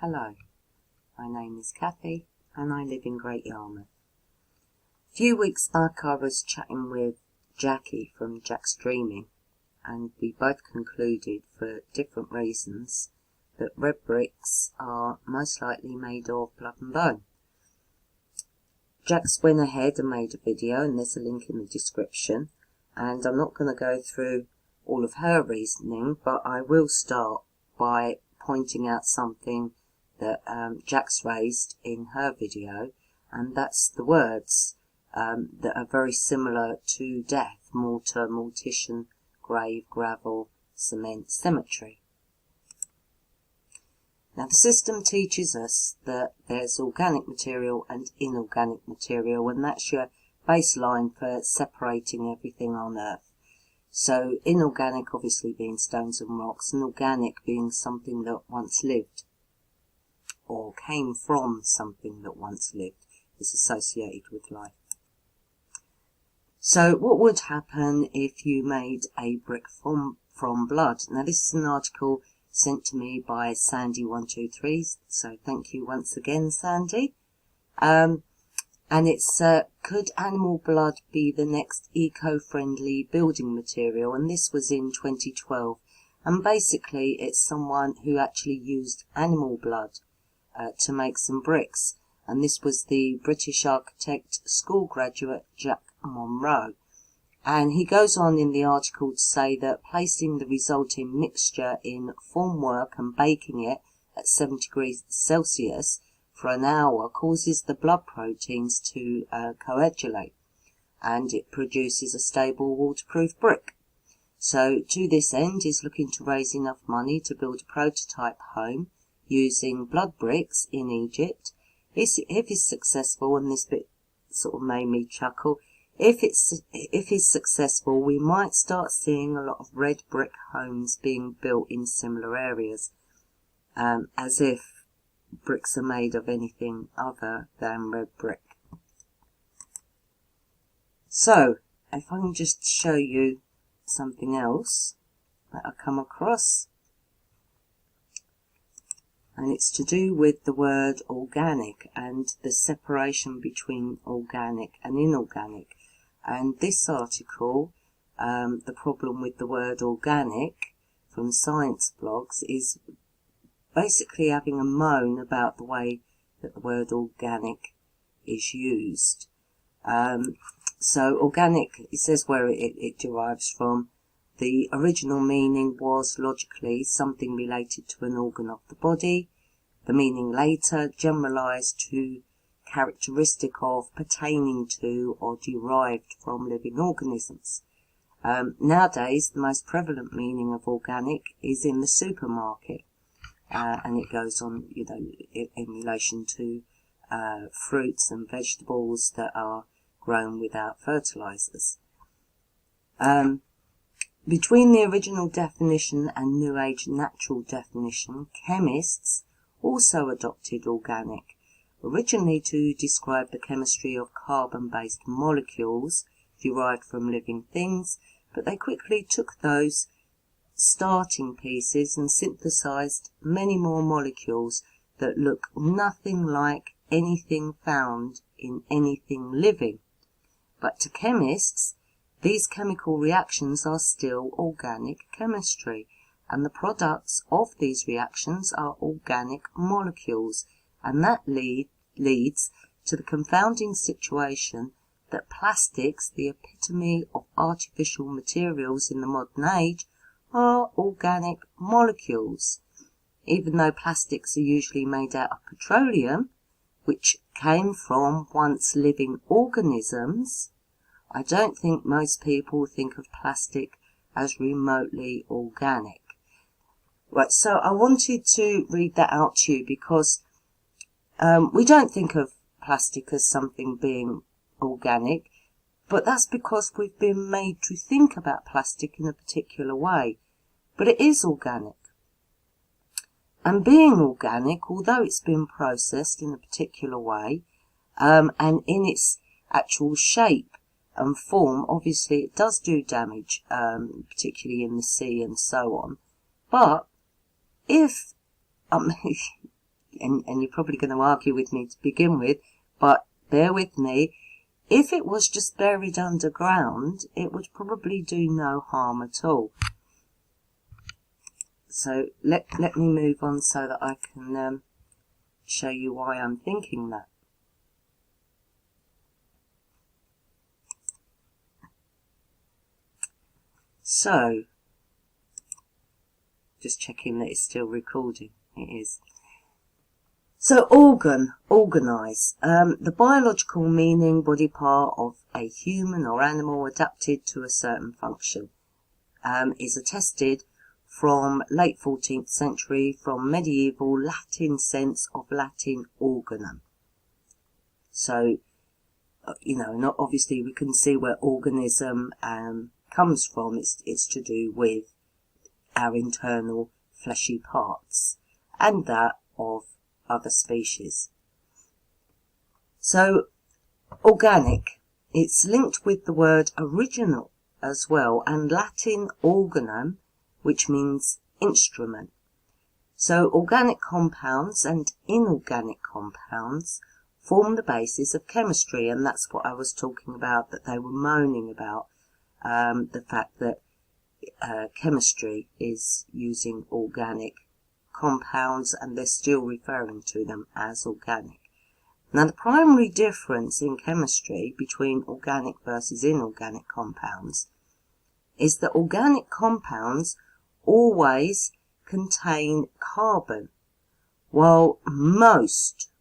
Hello, my name is Cathy and I live in Great Yarmouth. A few weeks back I was chatting with Jackie from Jack's Dreaming, and we both concluded for different reasons that red bricks are most likely made of blood and bone. Jack's went ahead and made a video, and there's a link in the description, and I'm not going to go through all of her reasoning, but I will start by pointing out something that Jack's raised in her video, and that's the words that are very similar to death: mortar, mortician, grave, gravel, cement, cemetery. Now the system teaches us that there's organic material and inorganic material, and that's your baseline for separating everything on Earth. So inorganic obviously being stones and rocks, and organic being something that once lived or came from something that once lived, is associated with life. So what would happen if you made a brick from blood? Now this is an article sent to me by Sandy123, so thank you once again, Sandy. And it's could animal blood be the next eco-friendly building material? And this was in 2012, and basically it's someone who actually used animal blood to make some bricks, and this was the British architect school graduate Jack Monroe. And he goes on in the article to say that placing the resulting mixture in formwork and baking it at 70 degrees Celsius for an hour causes the blood proteins to coagulate, and it produces a stable waterproof brick. So to this end he's looking to raise enough money to build a prototype home using blood bricks in Egypt. If he's successful, and this bit sort of made me chuckle, if he's successful, we might start seeing a lot of red brick homes being built in similar areas, as if bricks are made of anything other than red brick. So, if I can just show you something else that I come across, and it's to do with the word organic and the separation between organic and inorganic. And this article, the problem with the word organic, from science blogs, is basically having a moan about the way that the word organic is used. So organic, it says where it derives from. The original meaning was logically something related to an organ of the body. The meaning later generalized to characteristic of, pertaining to, or derived from living organisms. Nowadays, the most prevalent meaning of organic is in the supermarket, and it goes on, in relation to fruits and vegetables that are grown without fertilizers. Between the original definition and New Age natural definition, chemists also adopted organic, originally to describe the chemistry of carbon-based molecules derived from living things, but they quickly took those starting pieces and synthesized many more molecules that look nothing like anything found in anything living. But to chemists, these chemical reactions are still organic chemistry, and the products of these reactions are organic molecules, and that leads to the confounding situation that plastics, the epitome of artificial materials in the modern age, are organic molecules. Even though plastics are usually made out of petroleum, which came from once living organisms, I don't think most people think of plastic as remotely organic. Right, so I wanted to read that out to you because we don't think of plastic as something being organic, but that's because we've been made to think about plastic in a particular way. But it is organic. And being organic, although it's been processed in a particular way, and in its actual shape and form, obviously it does do damage, particularly in the sea and so on. But if and you're probably going to argue with me to begin with, but bear with me. If it was just buried underground, it would probably do no harm at all. So let me move on so that I can show you why I'm thinking that. So, just checking that it's still recording. It is. So organise. The biological meaning, body part of a human or animal adapted to a certain function, is attested from late 14th century from medieval Latin sense of Latin organum. So, not obviously we can see where organism comes from. It's to do with our internal fleshy parts and that of other species. So, organic, it's linked with the word original as well, and Latin organum, which means instrument. So, organic compounds and inorganic compounds form the basis of chemistry, and that's what I was talking about, that they were moaning about, the fact that chemistry is using organic compounds and they're still referring to them as organic. Now, the primary difference in chemistry between organic versus inorganic compounds is that organic compounds always contain carbon, while most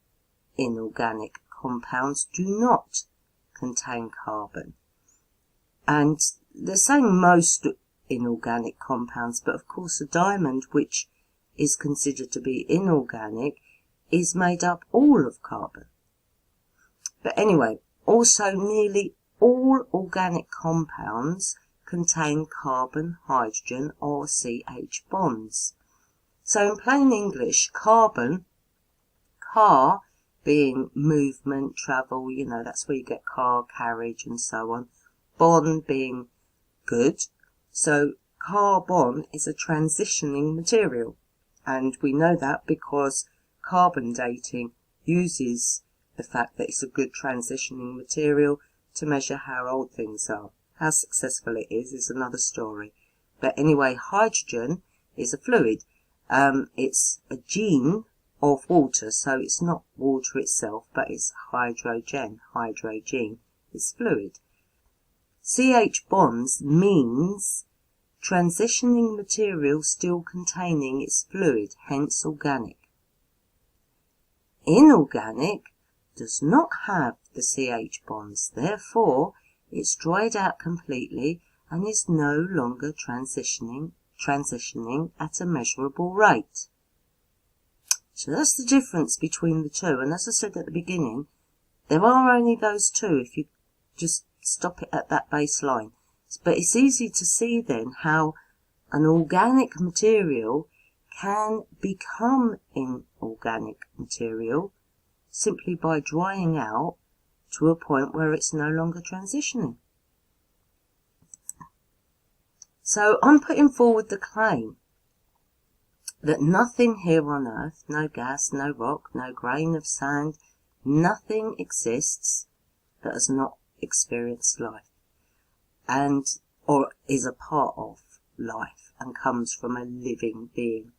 inorganic compounds do not contain carbon. And they're saying most inorganic compounds, but of course a diamond, which is considered to be inorganic, is made up all of carbon. But anyway, also nearly all organic compounds contain carbon, hydrogen or CH bonds. So in plain English, carbon, car being movement, travel, that's where you get car, carriage and so on. Bond being good. So carbon is a transitioning material. And we know that because carbon dating uses the fact that it's a good transitioning material to measure how old things are. How successful it is another story. But anyway, hydrogen is a fluid. It's a gene of water, so it's not water itself, but it's hydrogen. It's fluid. CH bonds means transitioning material still containing its fluid, hence organic. Inorganic does not have the CH bonds, therefore it's dried out completely and is no longer transitioning at a measurable rate. So that's the difference between the two, and as I said at the beginning, there are only those two if you just stop it at that baseline. But it's easy to see then how an organic material can become inorganic material simply by drying out to a point where it's no longer transitioning. So I'm putting forward the claim that nothing here on earth, no gas, no rock, no grain of sand, nothing exists that has not experienced life or is a part of life and comes from a living being.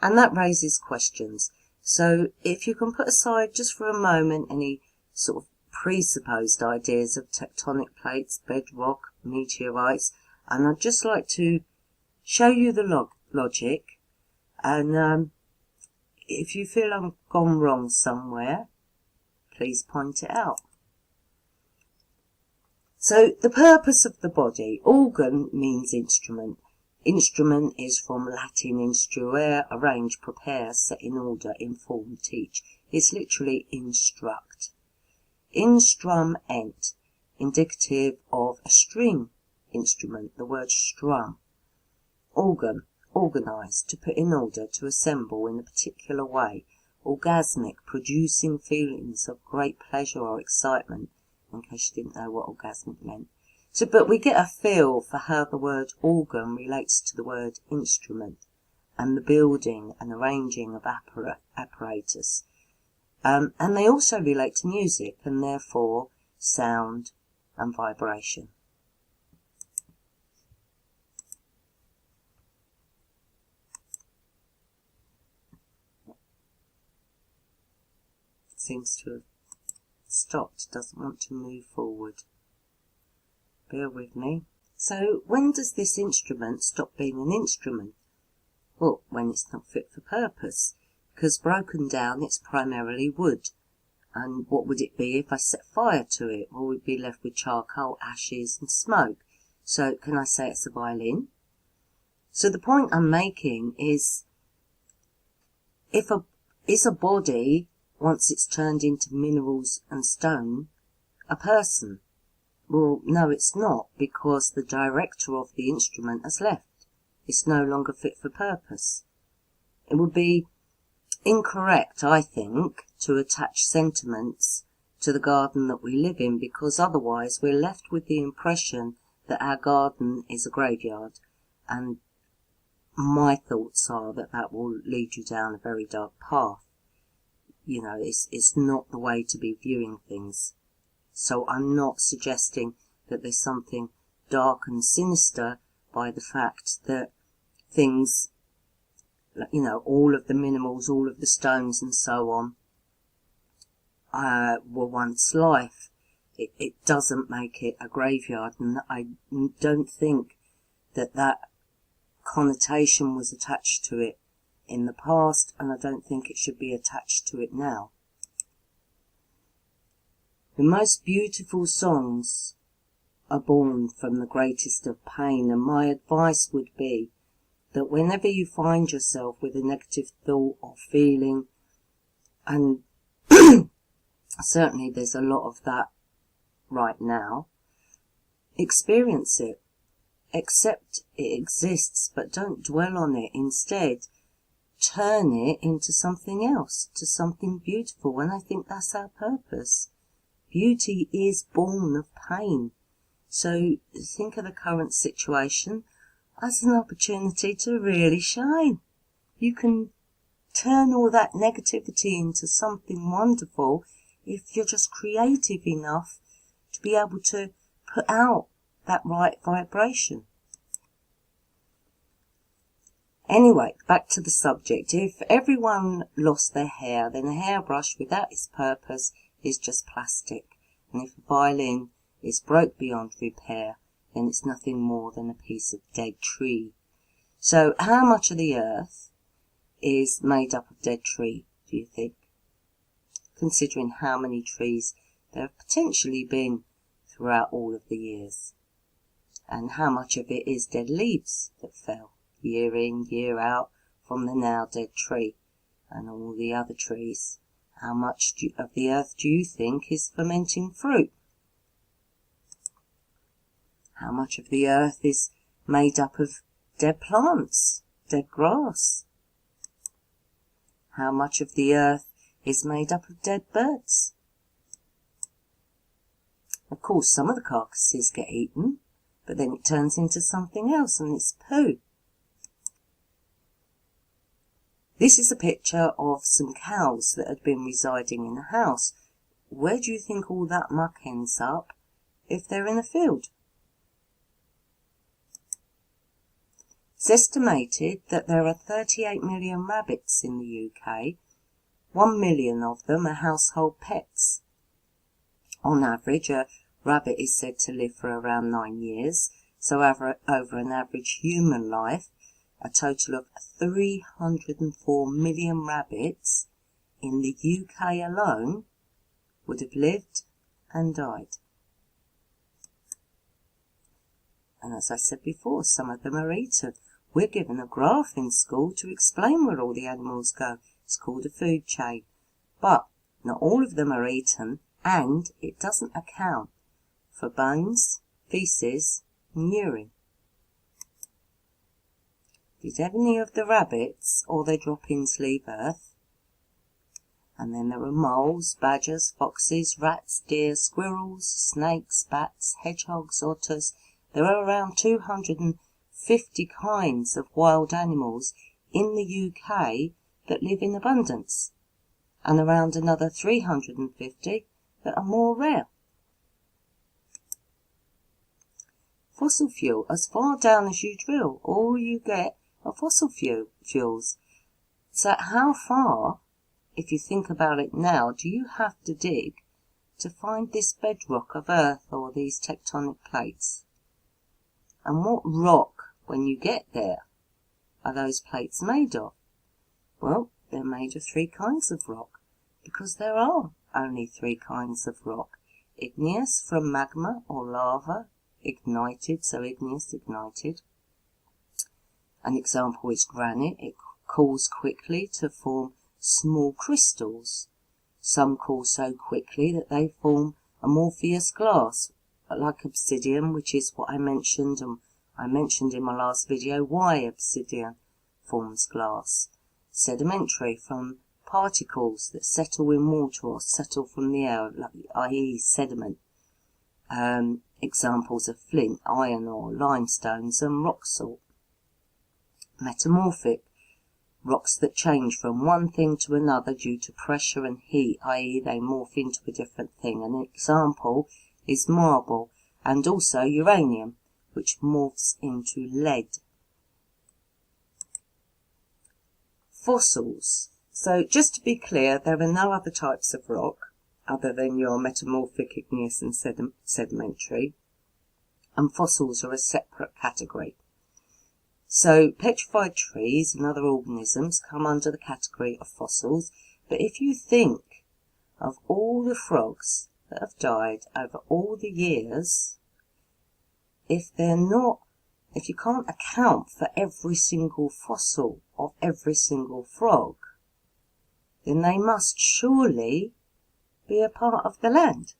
And that raises questions. So if you can put aside just for a moment any sort of presupposed ideas of tectonic plates, bedrock, meteorites, and I'd just like to show you the logic, and if you feel I've gone wrong somewhere, please point it out. So the purpose of the body, organ means instrument. Instrument is from Latin instruere, arrange, prepare, set in order, inform, teach. It's literally instruct. Instrum ent, indicative of a string instrument, the word strum. Organ, organize, to put in order, to assemble in a particular way. Orgasmic, producing feelings of great pleasure or excitement, in case you didn't know what orgasmic meant. But we get a feel for how the word organ relates to the word instrument. and the building and arranging of apparatus. And they also relate to music and therefore sound and vibration. It seems to have stopped, doesn't want to move forward. Bear with me. So when does this instrument stop being an instrument? Well, when it's not fit for purpose, because broken down it's primarily wood. And what would it be if I set fire to it? Well, we'd be left with charcoal, ashes and smoke. So can I say it's a violin? So the point I'm making is, is a body, once it's turned into minerals and stone, a person? Well, no, it's not, because the director of the instrument has left. It's no longer fit for purpose. It would be incorrect, I think, to attach sentiments to the garden that we live in, because otherwise we're left with the impression that our garden is a graveyard, and my thoughts are that that will lead you down a very dark path. You know, it's not the way to be viewing things. So I'm not suggesting that there's something dark and sinister by the fact that things, you know, all of the minerals, all of the stones and so on, were once life. It doesn't make it a graveyard, and I don't think that that connotation was attached to it in the past, and I don't think it should be attached to it now. The most beautiful songs are born from the greatest of pain, and my advice would be that whenever you find yourself with a negative thought or feeling, and certainly there's a lot of that right now, experience it. Accept it exists, but don't dwell on it. Instead, turn it into something else, to something beautiful, and I think that's our purpose. Beauty is born of pain. So think of the current situation as an opportunity to really shine. You can turn all that negativity into something wonderful if you're just creative enough to be able to put out that right vibration. Anyway, back to the subject. If everyone lost their hair, then a hairbrush without its purpose is just plastic. And if a violin is broke beyond repair, then it's nothing more than a piece of dead tree. So how much of the earth is made up of dead tree, do you think? Considering how many trees there have potentially been throughout all of the years. And how much of it is dead leaves that fell year in, year out from the now dead tree and all the other trees. How much of the earth do you think is fermenting fruit? How much of the earth is made up of dead plants, dead grass? How much of the earth is made up of dead birds? Of course, some of the carcasses get eaten, but then it turns into something else and it's poo. This is a picture of some cows that had been residing in a house. Where do you think all that muck ends up if they're in a field? It's estimated that there are 38 million rabbits in the UK. 1 million of them are household pets. On average, a rabbit is said to live for around 9 years, so over an average human life, a total of 304 million rabbits in the UK alone would have lived and died. And as I said before, some of them are eaten. We're given a graph in school to explain where all the animals go. It's called a food chain. But not all of them are eaten, and it doesn't account for bones, feces, and urine. Did any of the rabbits or their drop-ins leave Earth? And then there are moles, badgers, foxes, rats, deer, squirrels, snakes, bats, hedgehogs, otters. There are around 250 kinds of wild animals in the UK that live in abundance, and around another 350 that are more rare. Fossil fuel, as far down as you drill, all you get are fossil fuels. So how far, if you think about it now, do you have to dig to find this bedrock of Earth or these tectonic plates? And what rock, when you get there, are those plates made of? Well, they're made of 3 kinds of rock, because there are only 3 kinds of rock. Igneous from magma or lava, ignited, so igneous, ignited. An example is granite. It cools quickly to form small crystals. Some cool so quickly that they form amorphous glass, like obsidian, which is what I mentioned, and I mentioned in my last video why obsidian forms glass. Sedimentary, from particles that settle in water or settle from the air, i.e. sediment. Examples of flint, iron ore, limestones and rock salt. Metamorphic, rocks that change from one thing to another due to pressure and heat, i.e. they morph into a different thing. An example is marble, and also uranium, which morphs into lead. Fossils. So just to be clear, there are no other types of rock other than your metamorphic, igneous and sedimentary, and fossils are a separate category. So petrified trees and other organisms come under the category of fossils, but if you think of all the frogs that have died over all the years, if you can't account for every single fossil of every single frog, then they must surely be a part of the land.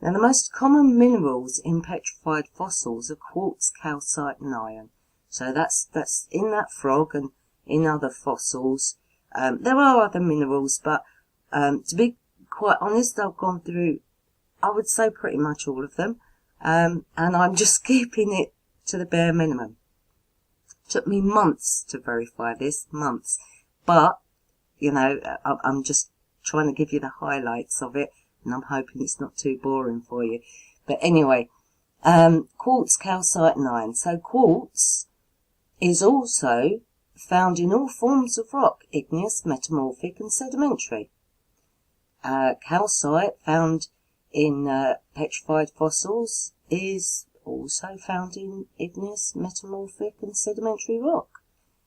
Now, the most common minerals in petrified fossils are quartz, calcite and iron. So that's in that frog and in other fossils. There are other minerals, but to be quite honest, I've gone through, I would say, pretty much all of them, and I'm just keeping it to the bare minimum. It took me months to verify this, months, but you know, I'm just trying to give you the highlights of it, and I'm hoping it's not too boring for you. But anyway, quartz, calcite and iron. So quartz is also found in all forms of rock, igneous, metamorphic and sedimentary. Calcite, found in petrified fossils, is also found in igneous, metamorphic and sedimentary rock.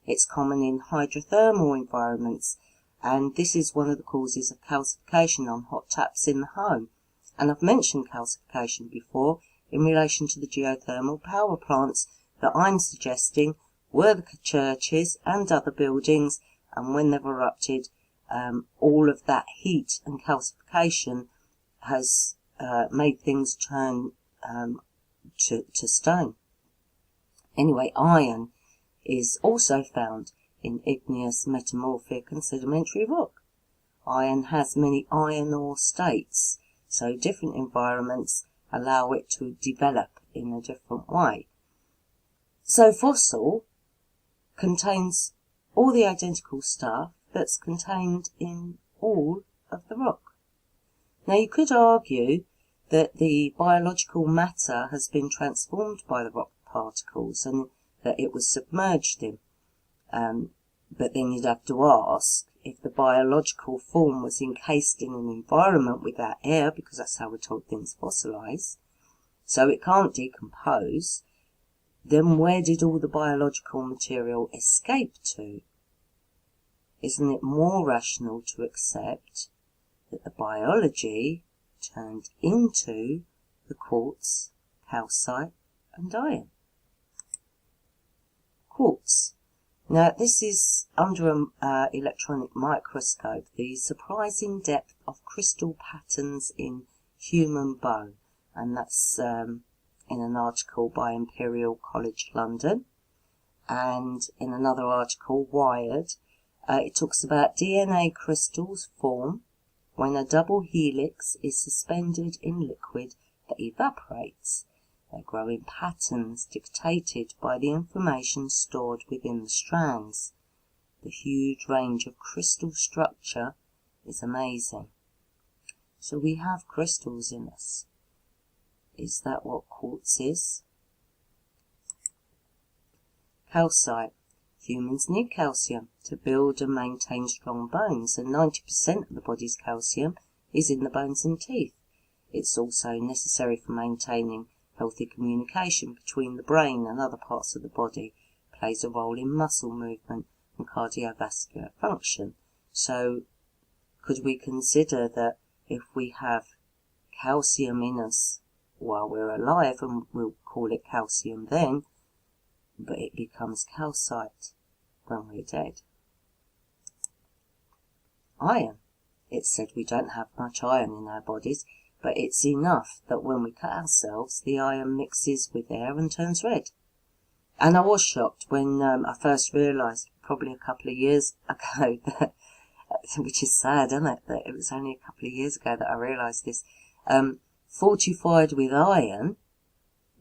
It's common in hydrothermal environments, and this is one of the causes of calcification on hot taps in the home. And I've mentioned calcification before in relation to the geothermal power plants that I'm suggesting were the churches and other buildings, and when they've erupted, all of that heat and calcification has made things turn to stone. Anyway, iron is also found in igneous, metamorphic and sedimentary rock. Iron has many iron ore states, so different environments allow it to develop in a different way. So fossil contains all the identical stuff that's contained in all of the rock. Now you could argue that the biological matter has been transformed by the rock particles and that it was submerged in. But then you'd have to ask if the biological form was encased in an environment without air, because that's how we're told things fossilise, so it can't decompose, then where did all the biological material escape to? Isn't it more rational to accept that the biology turned into the quartz, calcite and iron? Quartz. Now this is under an electronic microscope, the surprising depth of crystal patterns in human bone, and that's in an article by Imperial College London, and in another article, Wired, it talks about DNA crystals form when a double helix is suspended in liquid that evaporates. They grow in patterns dictated by the information stored within the strands. The huge range of crystal structure is amazing. So we have crystals in us. Is that what quartz is? Calcite. Humans need calcium to build and maintain strong bones, and 90% of the body's calcium is in the bones and teeth. It's also necessary for maintaining healthy communication between the brain and other parts of the body, plays a role in muscle movement and cardiovascular function. So, could we consider that if we have calcium in us while we're alive, and we'll call it calcium then, but it becomes calcite when we're dead? Iron. It's said we don't have much iron in our bodies, but it's enough that when we cut ourselves, the iron mixes with air and turns red. And I was shocked when I first realised, probably a couple of years ago, that, which is sad, isn't it, that it was only a couple of years ago that I realised this, fortified with iron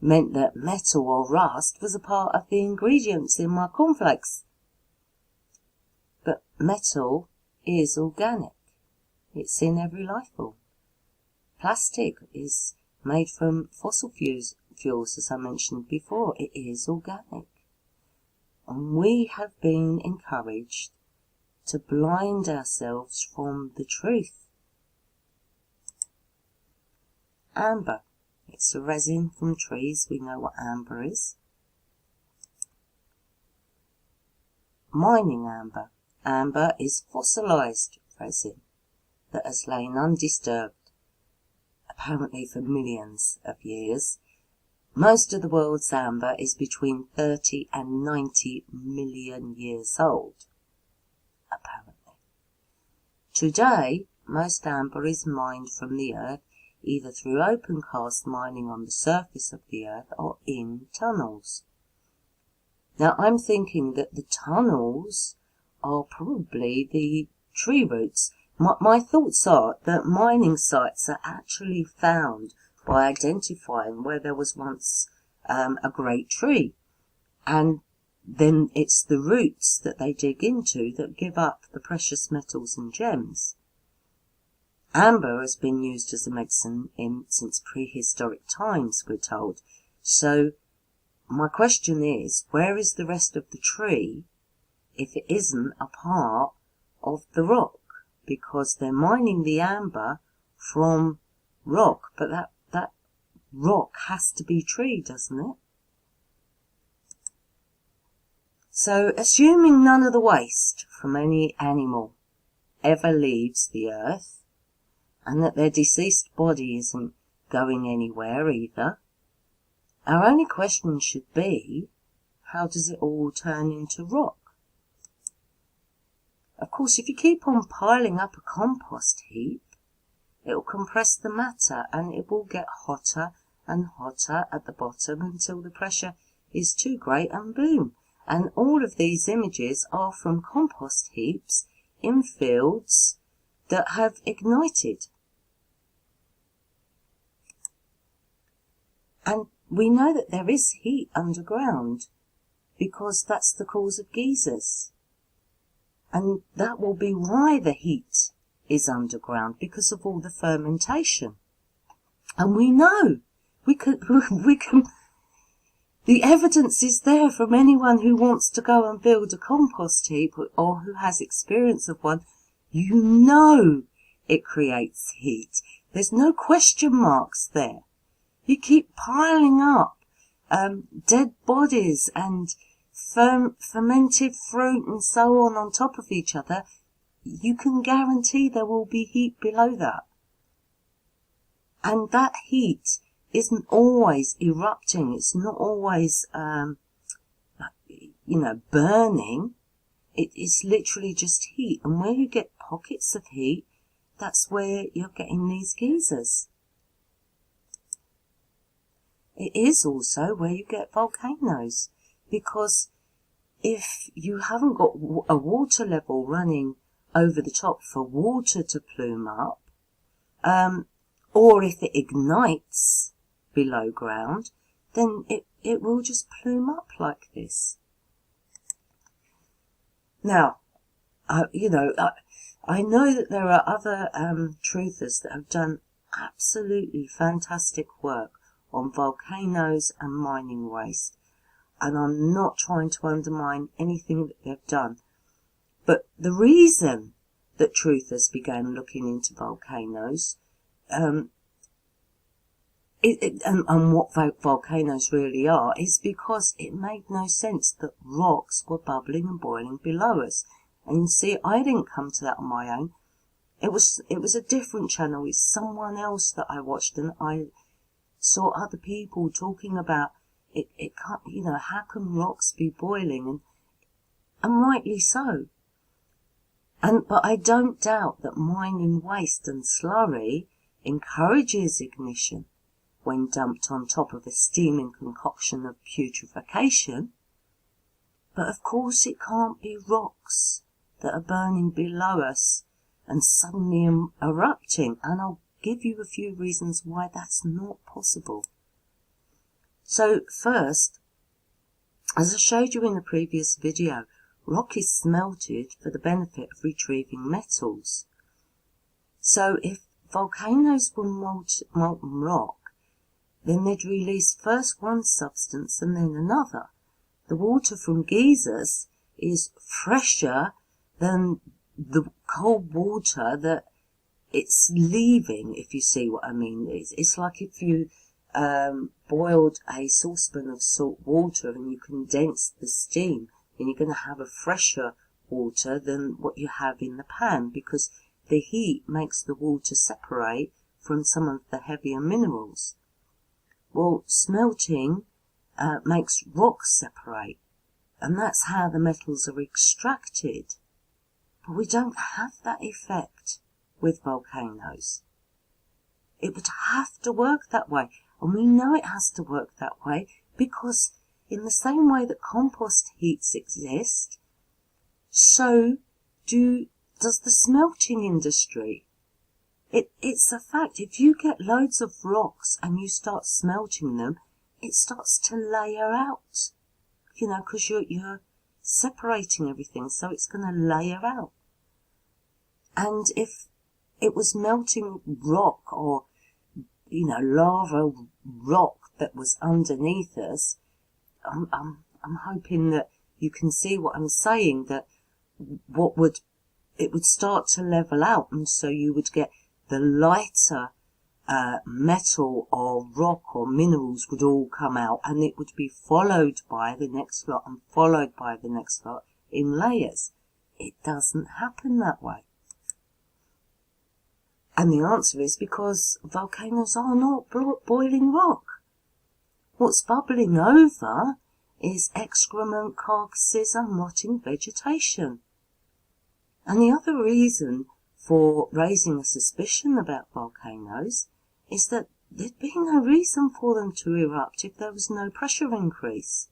meant that metal or rust was a part of the ingredients in my cornflakes. But metal is organic. It's in every life form. Plastic is made from fossil fuels, as I mentioned before. It is organic. And we have been encouraged to blind ourselves from the truth. Amber. It's a resin from trees. We know what amber is. Mining amber. Amber is fossilized resin that has lain undisturbed, apparently for millions of years. Most of the world's amber is between 30 and 90 million years old, apparently. Today, most amber is mined from the earth, either through open cast mining on the surface of the earth or in tunnels. Now, I'm thinking that the tunnels are probably the tree roots. My thoughts are that mining sites are actually found by identifying where there was once a great tree. And then it's the roots that they dig into that give up the precious metals and gems. Amber has been used as a medicine since prehistoric times, we're told. So my question is, where is the rest of the tree if it isn't a part of the rock? Because they're mining the amber from rock, but that rock has to be tree, doesn't it? So, assuming none of the waste from any animal ever leaves the earth, and that their deceased body isn't going anywhere either, our only question should be, how does it all turn into rock? Of course, if you keep on piling up a compost heap, it will compress the matter and it will get hotter and hotter at the bottom until the pressure is too great and boom. And all of these images are from compost heaps in fields that have ignited. And we know that there is heat underground because that's the cause of geysers. And that will be why the heat is underground, because of all the fermentation. And we know, we can, the evidence is there from anyone who wants to go and build a compost heap or who has experience of one. You know it creates heat. There's no question marks there. You keep piling up dead bodies and fermented fruit and so on top of each other, you can guarantee there will be heat below that. And that heat isn't always erupting. It's not always, burning. It is literally just heat. And where you get pockets of heat, that's where you're getting these geysers. It is also where you get volcanoes. Because if you haven't got a water level running over the top for water to plume up, or if it ignites below ground, then it will just plume up like this. Now, I know that there are other truthers that have done absolutely fantastic work on volcanoes and mining waste, and I'm not trying to undermine anything that they've done. But the reason that truthers began looking into volcanoes and what volcanoes really are is because it made no sense that rocks were bubbling and boiling below us. And you see, I didn't come to that on my own. It was a different channel. It's someone else that I watched, and I saw other people talking about it. It can't, how can rocks be boiling? And rightly so. But I don't doubt that mining waste and slurry encourages ignition when dumped on top of a steaming concoction of putrefaction. But of course it can't be rocks that are burning below us and suddenly erupting, and I'll give you a few reasons why that's not possible. So first, as I showed you in the previous video, rock is smelted for the benefit of retrieving metals. So if volcanoes were molten rock, then they'd release first one substance and then another. The water from geysers is fresher than the cold water that it's leaving, if you see what I mean. It's like if you boiled a saucepan of salt water and you condense the steam, then you're going to have a fresher water than what you have in the pan, because the heat makes the water separate from some of the heavier minerals. Well, smelting makes rocks separate, and that's how the metals are extracted. But we don't have that effect with volcanoes. It would have to work that way, and we know it has to work that way because in the same way that compost heats exist, so does the smelting industry. It's a fact. If you get loads of rocks and you start smelting them, it starts to layer out, because you're separating everything, so it's going to layer out. And if it was melting rock or, lava rock that was underneath us, I'm hoping that you can see what I'm saying, that it would start to level out, and so you would get the lighter metal or rock or minerals would all come out, and it would be followed by the next lot and followed by the next lot in layers. It doesn't happen that way. And the answer is because volcanoes are not boiling rock. What's bubbling over is excrement, carcasses and rotting vegetation. And the other reason for raising a suspicion about volcanoes is that there'd be no reason for them to erupt if there was no pressure increase.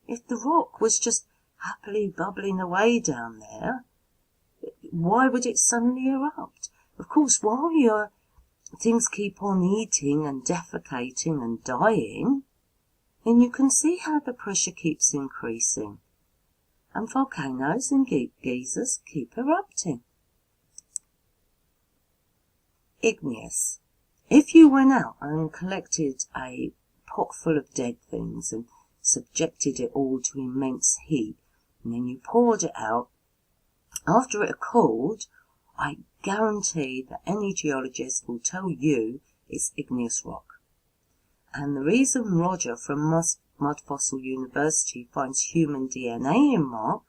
If the rock was just happily bubbling away down there, why would it suddenly erupt? Of course, while your things keep on eating and defecating and dying, then you can see how the pressure keeps increasing. And volcanoes and geysers keep erupting. Igneous. If you went out and collected a pot full of dead things and subjected it all to immense heat, and then you poured it out, after it had cooled, I guarantee that any geologist will tell you it's igneous rock. And the reason Roger from Mud Fossil University finds human DNA in rock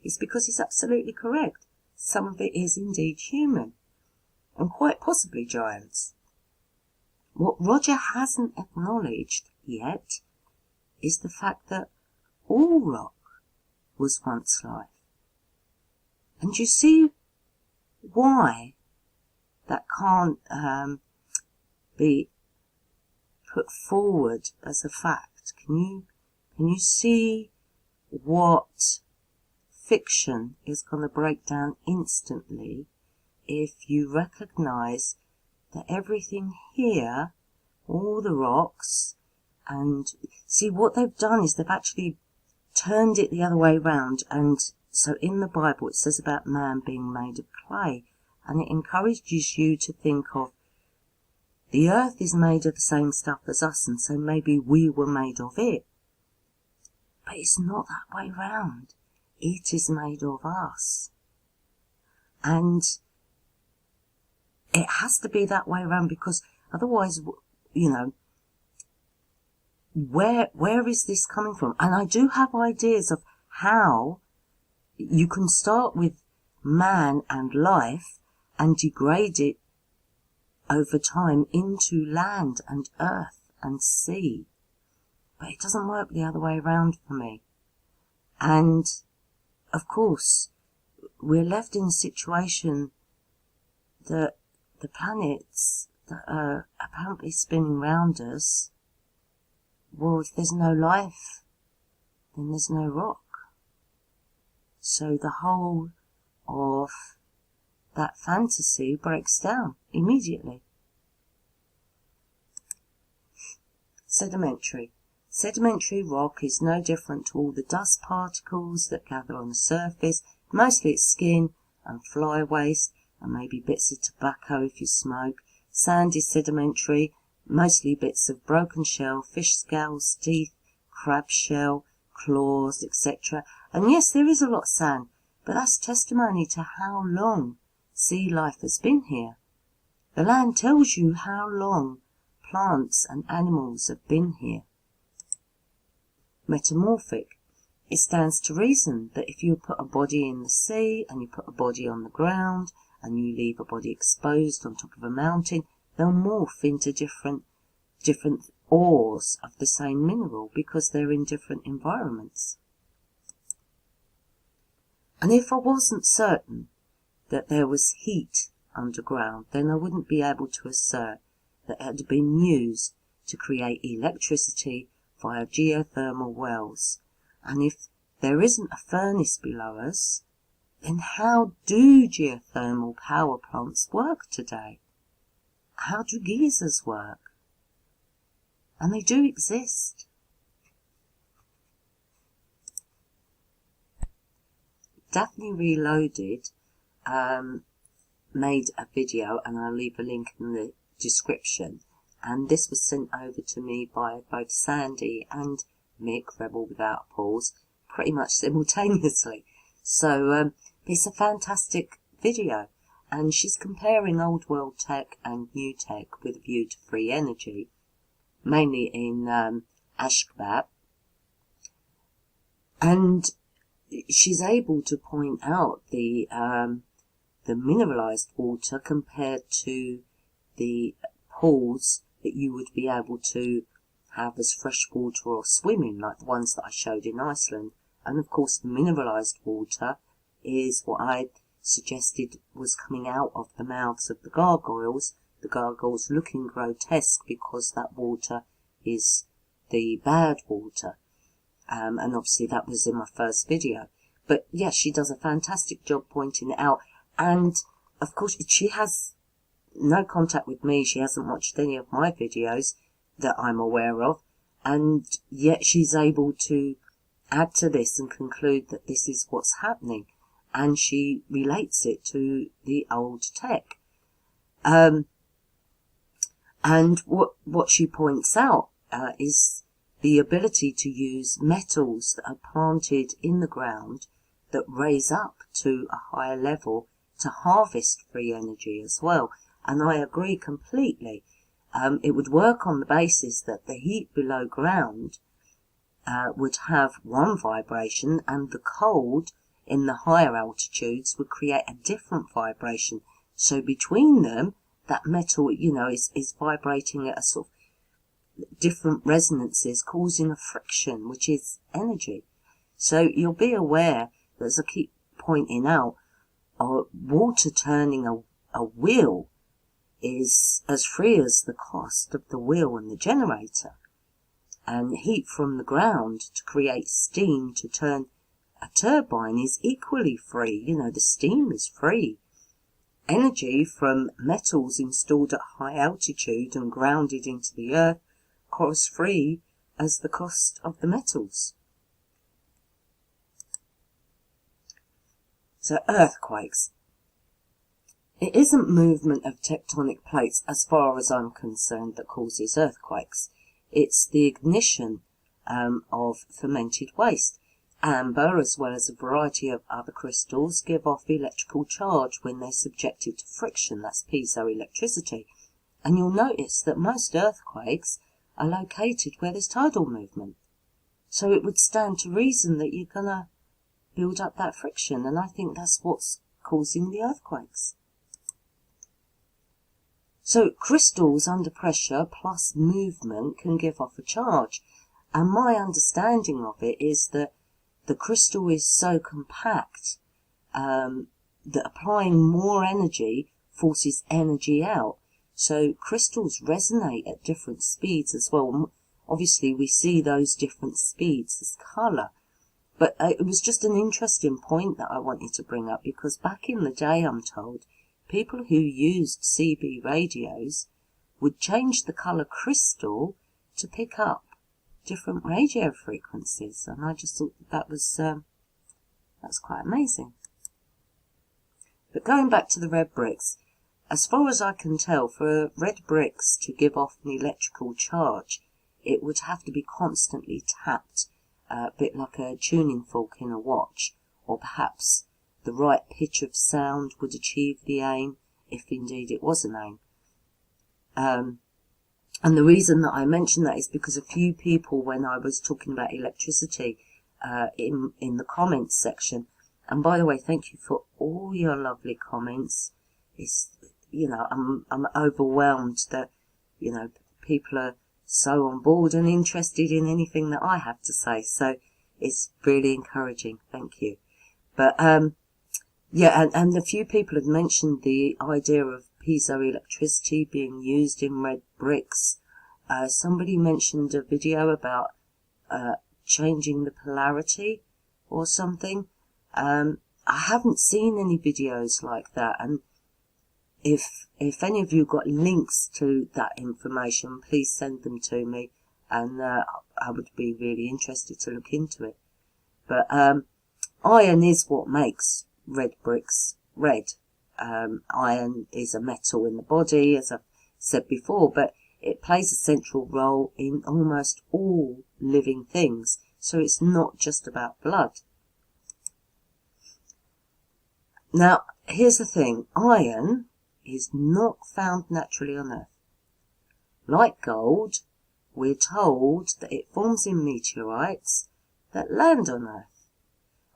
is because he's absolutely correct. Some of it is indeed human, and quite possibly giants. What Roger hasn't acknowledged yet is the fact that all rock was once life. And you see why that can't be put forward as a fact. Can you see what fiction is going to break down instantly if you recognize that everything here, all the rocks And see, what they've done is they've actually turned it the other way round. And so in the Bible it says about man being made of clay, and it encourages you to think of the earth is made of the same stuff as us, and so maybe we were made of it. But it's not that way round. It is made of us. And it has to be that way around, because otherwise, you know, where is this coming from? And I do have ideas of how you can start with man and life and degrade it over time into land and earth and sea. But it doesn't work the other way around for me. And, of course, we're left in a situation that the planets that are apparently spinning round us, well, if there's no life, then there's no rock. So the whole of that fantasy breaks down immediately. Sedimentary. Sedimentary rock is no different to all the dust particles that gather on the surface. Mostly it's skin and fly waste, and maybe bits of tobacco if you smoke. Sand is sedimentary, mostly bits of broken shell, fish scales, teeth, crab shell, claws, etc. And yes, there is a lot of sand, but that's testimony to how long sea life has been here. The land tells you how long plants and animals have been here. Metamorphic. It stands to reason that if you put a body in the sea and you put a body on the ground and you leave a body exposed on top of a mountain, they'll morph into different ores of the same mineral because they're in different environments. And if I wasn't certain that there was heat underground, then I wouldn't be able to assert that it had been used to create electricity via geothermal wells. And if there isn't a furnace below us, then how do geothermal power plants work today? How do geysers work? And they do exist. Daphne Reloaded made a video, and I'll leave a link in the description, and this was sent over to me by both Sandy and Mick, Rebel Without a Pause, pretty much simultaneously. So it's a fantastic video, and she's comparing old world tech and new tech with a view to free energy, mainly in Ashgabat, and she's able to point out the mineralized water compared to the pools that you would be able to have as fresh water or swim in, like the ones that I showed in Iceland. And of course the mineralized water is what I suggested was coming out of the mouths of the gargoyles looking grotesque because that water is the bad water. And obviously that was in my first video. But yes, she does a fantastic job pointing it out. And of course she has no contact with me. She hasn't watched any of my videos that I'm aware of. And yet she's able to add to this and conclude that this is what's happening. And she relates it to the old tech. And what she points out is the ability to use metals that are planted in the ground that raise up to a higher level to harvest free energy as well. And I agree completely. It would work on the basis that the heat below ground would have one vibration, and the cold in the higher altitudes would create a different vibration. So between them, that metal, is vibrating at a sort of different resonances, causing a friction, which is energy. So you'll be aware that, as I keep pointing out, water turning a wheel is as free as the cost of the wheel and the generator. And heat from the ground to create steam to turn a turbine is equally free. The steam is free. Energy from metals installed at high altitude and grounded into the earth costs free as the cost of the metals. So earthquakes. It isn't movement of tectonic plates, as far as I'm concerned, that causes earthquakes. It's the ignition of fermented waste. Amber, as well as a variety of other crystals, give off electrical charge when they're subjected to friction. That's piezoelectricity. And you'll notice that most earthquakes are located where there's tidal movement. So it would stand to reason that you're going to build up that friction, and I think that's what's causing the earthquakes. So crystals under pressure plus movement can give off a charge, and my understanding of it is that the crystal is so compact that applying more energy forces energy out. So crystals resonate at different speeds as well. Obviously we see those different speeds as colour. But it was just an interesting point that I wanted to bring up, because back in the day, I'm told, people who used CB radios would change the colour crystal to pick up different radio frequencies, and I just thought that was quite amazing. But going back to the red bricks, as far as I can tell, for red bricks to give off an electrical charge, it would have to be constantly tapped, a bit like a tuning fork in a watch, or perhaps the right pitch of sound would achieve the aim, if indeed it was an aim. And the reason that I mention that is because a few people, when I was talking about electricity in the comments section, and by the way, thank you for all your lovely comments. It's, I'm overwhelmed that, people are so on board and interested in anything that I have to say. So it's really encouraging. Thank you. But, yeah, and a few people have mentioned the idea of piezoelectricity being used in red bricks. Somebody mentioned a video about changing the polarity or something. I haven't seen any videos like that, and if any of you got links to that information, please send them to me, and I would be really interested to look into it. But iron is what makes red bricks red. Iron is a metal in the body, as I've said before, but it plays a central role in almost all living things, so it's not just about blood. Now, here's the thing. Iron is not found naturally on Earth. Like gold, we're told that it forms in meteorites that land on Earth.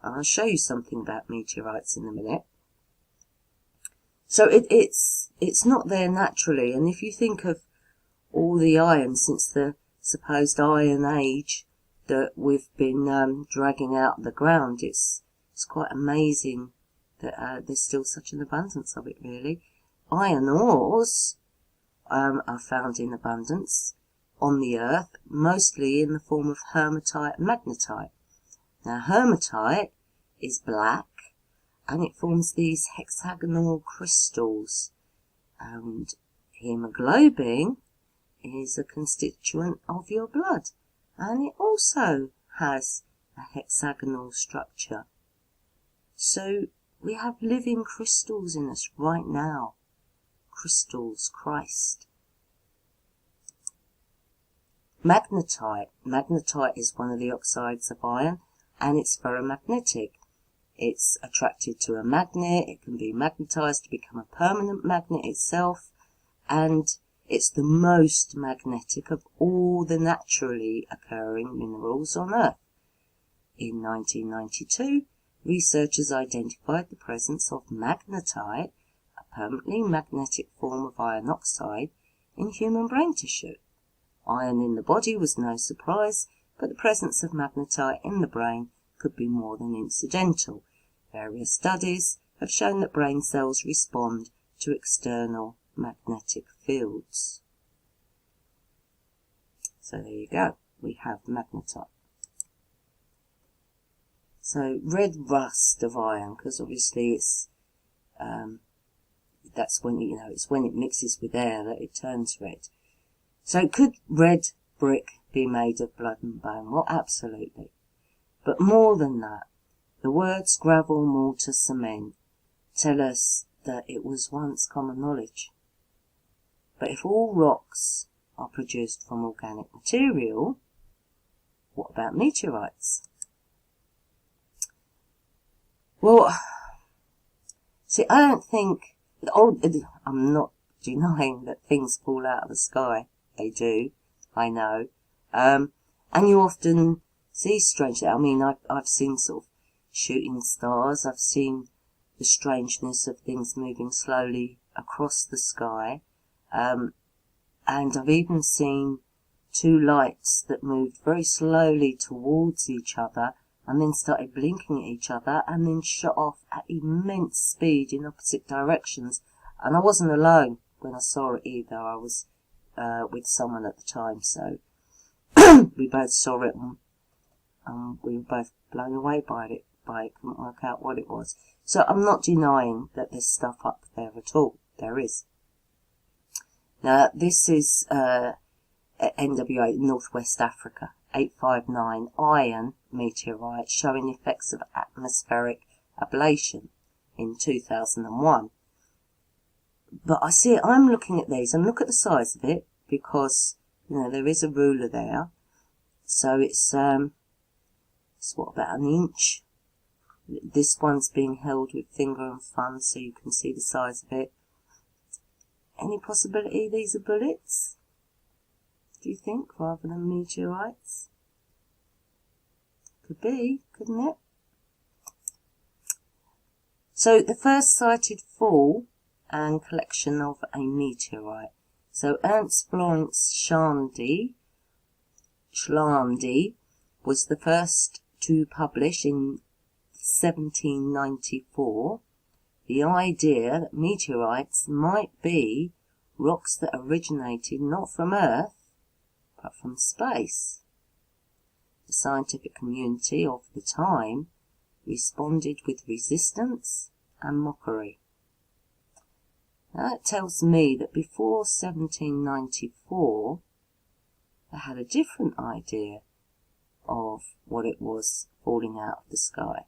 And I'll show you something about meteorites in a minute. So it's not there naturally, and if you think of all the iron since the supposed Iron Age that we've been dragging out of the ground, it's quite amazing that there's still such an abundance of it, really. Iron ores are found in abundance on the Earth, mostly in the form of hematite and magnetite. Now, hematite is black, and it forms these hexagonal crystals, and hemoglobin is a constituent of your blood, and it also has a hexagonal structure. So we have living crystals in us right now. Crystals, Christ. Magnetite. Magnetite is one of the oxides of iron, and it's ferromagnetic. It's attracted to a magnet, it can be magnetized to become a permanent magnet itself, and it's the most magnetic of all the naturally occurring minerals on Earth. In 1992, researchers identified the presence of magnetite, a permanently magnetic form of iron oxide, in human brain tissue. Iron in the body was no surprise, but the presence of magnetite in the brain could be more than incidental. Various studies have shown that brain cells respond to external magnetic fields. So there you go, we have magnetite. So red rust of iron, because obviously it's that's when it's when it mixes with air that it turns red. So could red brick be made of blood and bone? Well, absolutely. But more than that, the words gravel, mortar, cement tell us that it was once common knowledge. But if all rocks are produced from organic material, what about meteorites? Well, see, I don't think, I'm not denying that things fall out of the sky. They do, I know. And you often see strange, I mean, I've seen sort of shooting stars, I've seen the strangeness of things moving slowly across the sky, and I've even seen two lights that moved very slowly towards each other and then started blinking at each other and then shot off at immense speed in opposite directions. And I wasn't alone when I saw it either. I was with someone at the time, so we both saw it and we were both blown away by it. Couldn't work out what it was. So I'm not denying that there's stuff up there at all. There is. Now, this is NWA, Northwest Africa, 859 iron meteorite showing effects of atmospheric ablation in 2001. But I see it, I'm looking at these and look at the size of it because, you know, there is a ruler there. So it's what, about an inch? This one's being held with finger and thumb so you can see the size of it. Any possibility these are bullets? Do you think, rather than meteorites? Could be, couldn't it? So the first sighted fall and collection of a meteorite. So Ernst Florence Schlandy was the first to publish in 1794 the idea that meteorites might be rocks that originated not from Earth but from space. The scientific community of the time responded with resistance and mockery. That tells me that before 1794 they had a different idea of what it was falling out of the sky,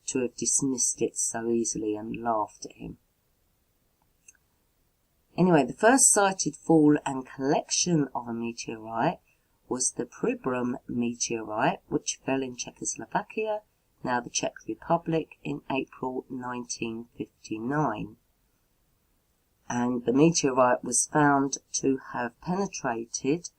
to have dismissed it so easily and laughed at him. Anyway, the first sighted fall and collection of a meteorite was the Pribram meteorite, which fell in Czechoslovakia, now the Czech Republic, in April 1959. And the meteorite was found to have penetrated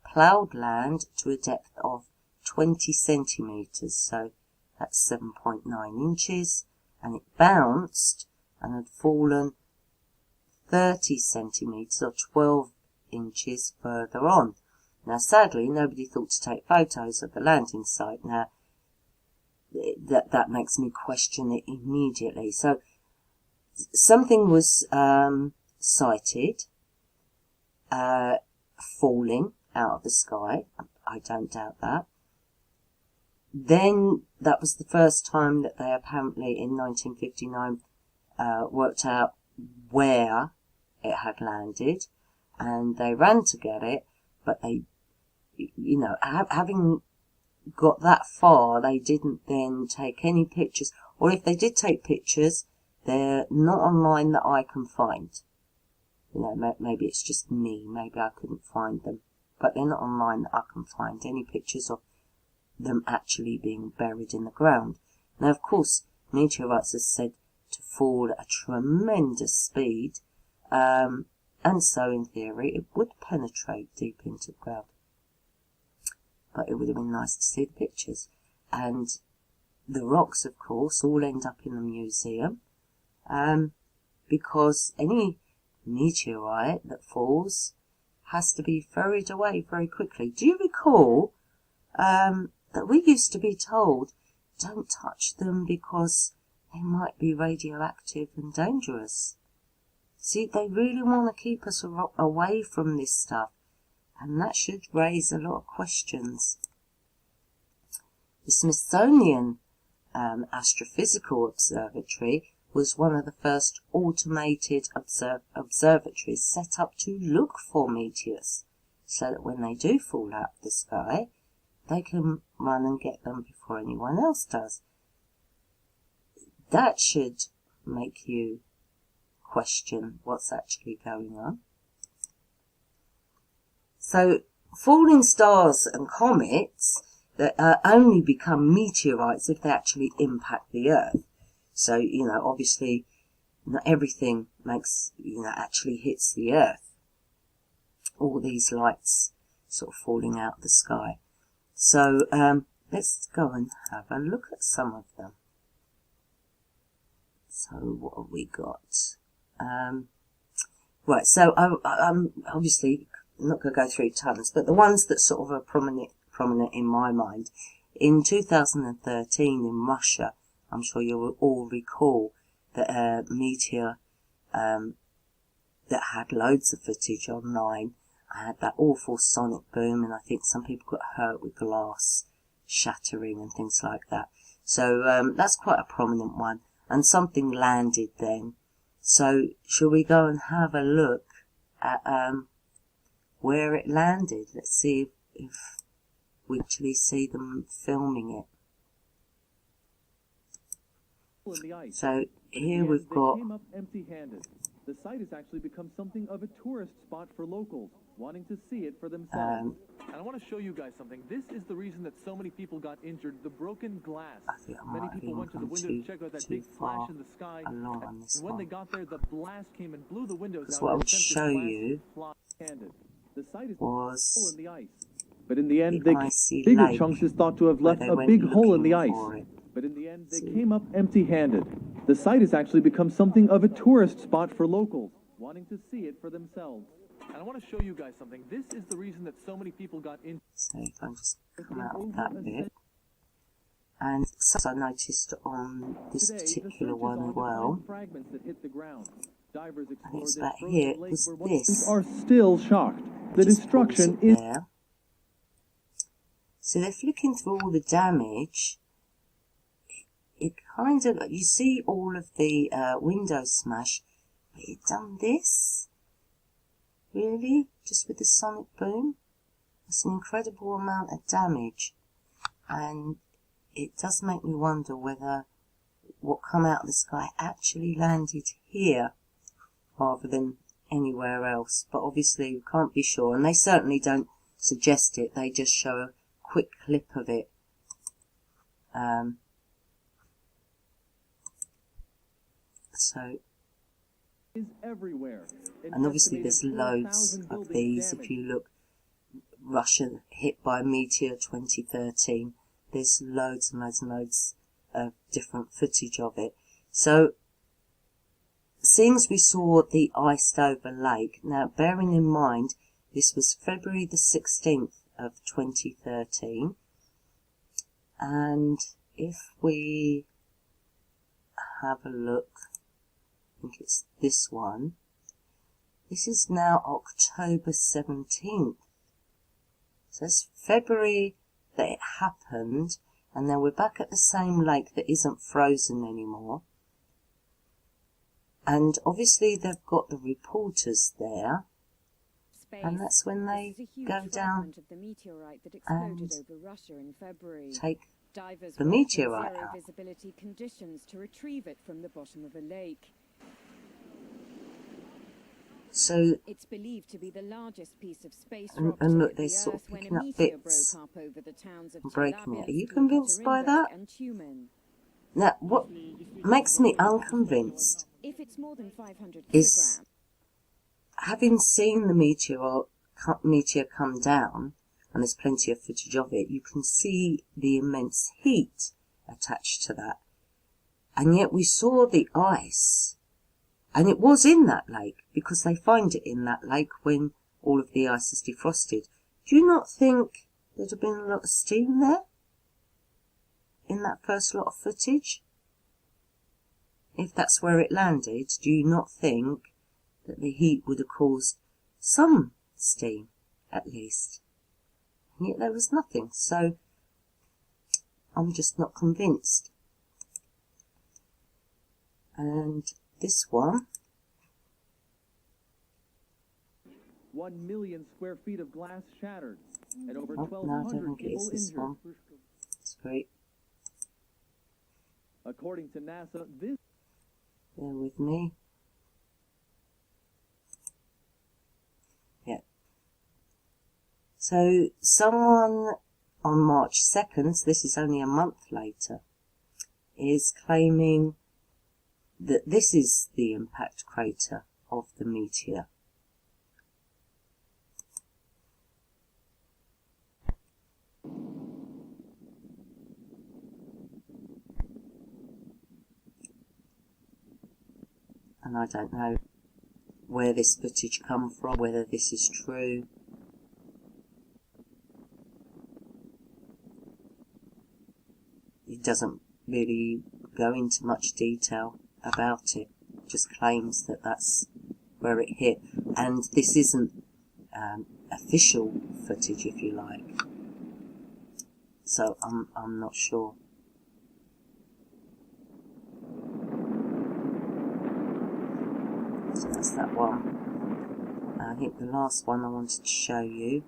ploughed land to a depth of 20 centimetres, so that's 7.9 inches, and it bounced and had fallen 30 centimetres or 12 inches further on. Now, sadly, nobody thought to take photos of the landing site. Now, that makes me question it immediately. So, something was sighted, falling out of the sky. I don't doubt that. Then, that was the first time that they apparently, in 1959, worked out where it had landed, and they ran to get it, but they, you know, having got that far, they didn't then take any pictures, or if they did take pictures, they're not online that I can find. You know, maybe it's just me, maybe I couldn't find them, but they're not online that I can find any pictures of them actually being buried in the ground. Now, of course, meteorites are said to fall at a tremendous speed, and so in theory it would penetrate deep into the ground. But it would have been nice to see the pictures. And the rocks, of course, all end up in the museum, because any meteorite that falls has to be ferried away very quickly. Do you recall that we used to be told, don't touch them because they might be radioactive and dangerous? See, they really want to keep us away from this stuff, and that should raise a lot of questions. The Smithsonian Astrophysical Observatory was one of the first automated observatories set up to look for meteors. so that when they do fall out of the sky, they can run and get them before anyone else does. That should make you question what's actually going on. So, falling stars and comets that only become meteorites if they actually impact the Earth. So, obviously, not everything actually hits the Earth. All these lights sort of falling out of the sky. So, let's go and have a look at some of them. So, what have we got? Right, so I'm obviously not going to go through tons, but the ones that sort of are prominent in my mind. In 2013 in Russia, I'm sure you will all recall that a meteor that had loads of footage online. I had that awful sonic boom, and I think some people got hurt with glass shattering and things like that. So that's quite a prominent one. And something landed then. So shall we go and have a look at where it landed? Let's see if we actually see them filming it. So here we've got... The site has actually become something of a tourist spot for locals, wanting to see it for themselves. And I want to show you guys something. This is the reason that so many people got injured. The broken glass. Many people went to the window to check out that big flash in the sky. And when they got there, the blast came and blew the windows out. What I would show you was in the ice. But in the end, bigger chunks is thought to have left a big hole in the ice. But in the end, they came up empty-handed. The site has actually become something of a tourist spot for locals, wanting to see it for themselves. And I want to show you guys something. This is the reason that so many people got in. So if I just come out of that bit. And so I noticed on this particular one as well, and it's back here, was this. Are still shocked. The destruction is there. So they're flicking through all the damage. It kind of, you see all of the windows smash, but it done this? Really? Just with the sonic boom? That's an incredible amount of damage. And it does make me wonder whether what come out of the sky actually landed here, rather than anywhere else. But obviously we can't be sure, and they certainly don't suggest it, they just show a quick clip of it. So, and obviously there's loads of these. If you look, Russia hit by a meteor 2013, there's loads and loads and loads of different footage of it. So, seeing as we saw the iced over lake, now bearing in mind this was February the 16th of 2013, and if we have a look, I think it's this one. This is now October 17th. So it's February that it happened, and then we're back at the same lake that isn't frozen anymore. And obviously they've got the reporters there, and that's when they go down and take the meteorite out. Visibility conditions to retrieve it from the bottom of a lake. So it's believed to be the largest piece of space rock and look, they're sort of picking up bits and breaking it. Are you convinced by that? Now, what makes me unconvinced is, having seen the meteor come down, and there's plenty of footage of it, you can see the immense heat attached to that. And yet we saw the ice, and it was in that lake, because they find it in that lake when all of the ice is defrosted. Do you not think there'd have been a lot of steam there in that first lot of footage? If that's where it landed, do you not think that the heat would have caused some steam, at least? And yet there was nothing, so I'm just not convinced. And this one, 1 million square feet of glass shattered, and over Oh, no, I don't 1,200 think it people is this injured. one. It's great. According to NASA, this... Bear with me. Yeah. So, someone on March 2nd, so this is only a month later, is claiming that this is the impact crater of the meteor. And I don't know where this footage come from, whether this is true. It doesn't really go into much detail about it. It just claims that that's where it hit. And this isn't official footage, if you like. So I'm not sure. So that's that one. I think the last one I wanted to show you.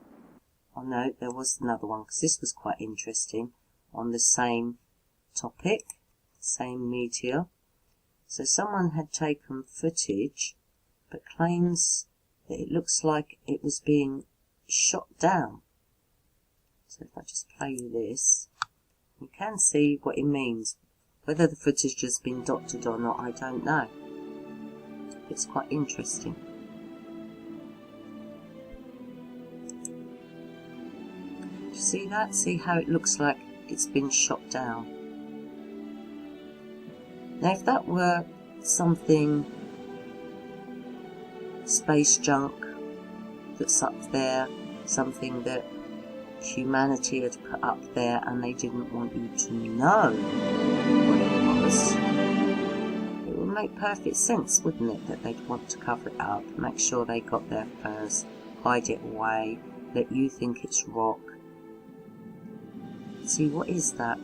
Oh no, there was another one, because this was quite interesting, on the same topic, same meteor. So someone had taken footage, but claims that it looks like it was being shot down. So if I just play you this, you can see what it means. Whether the footage has been doctored or not, I don't know. It's quite interesting. Do you see that? See how it looks like it's been shot down? Now if that were something space junk that's up there, something that humanity had put up there and they didn't want you to know what it was, it would make perfect sense, wouldn't it, that they'd want to cover it up, make sure they got there first, hide it away, let you think it's rock. See, what is that?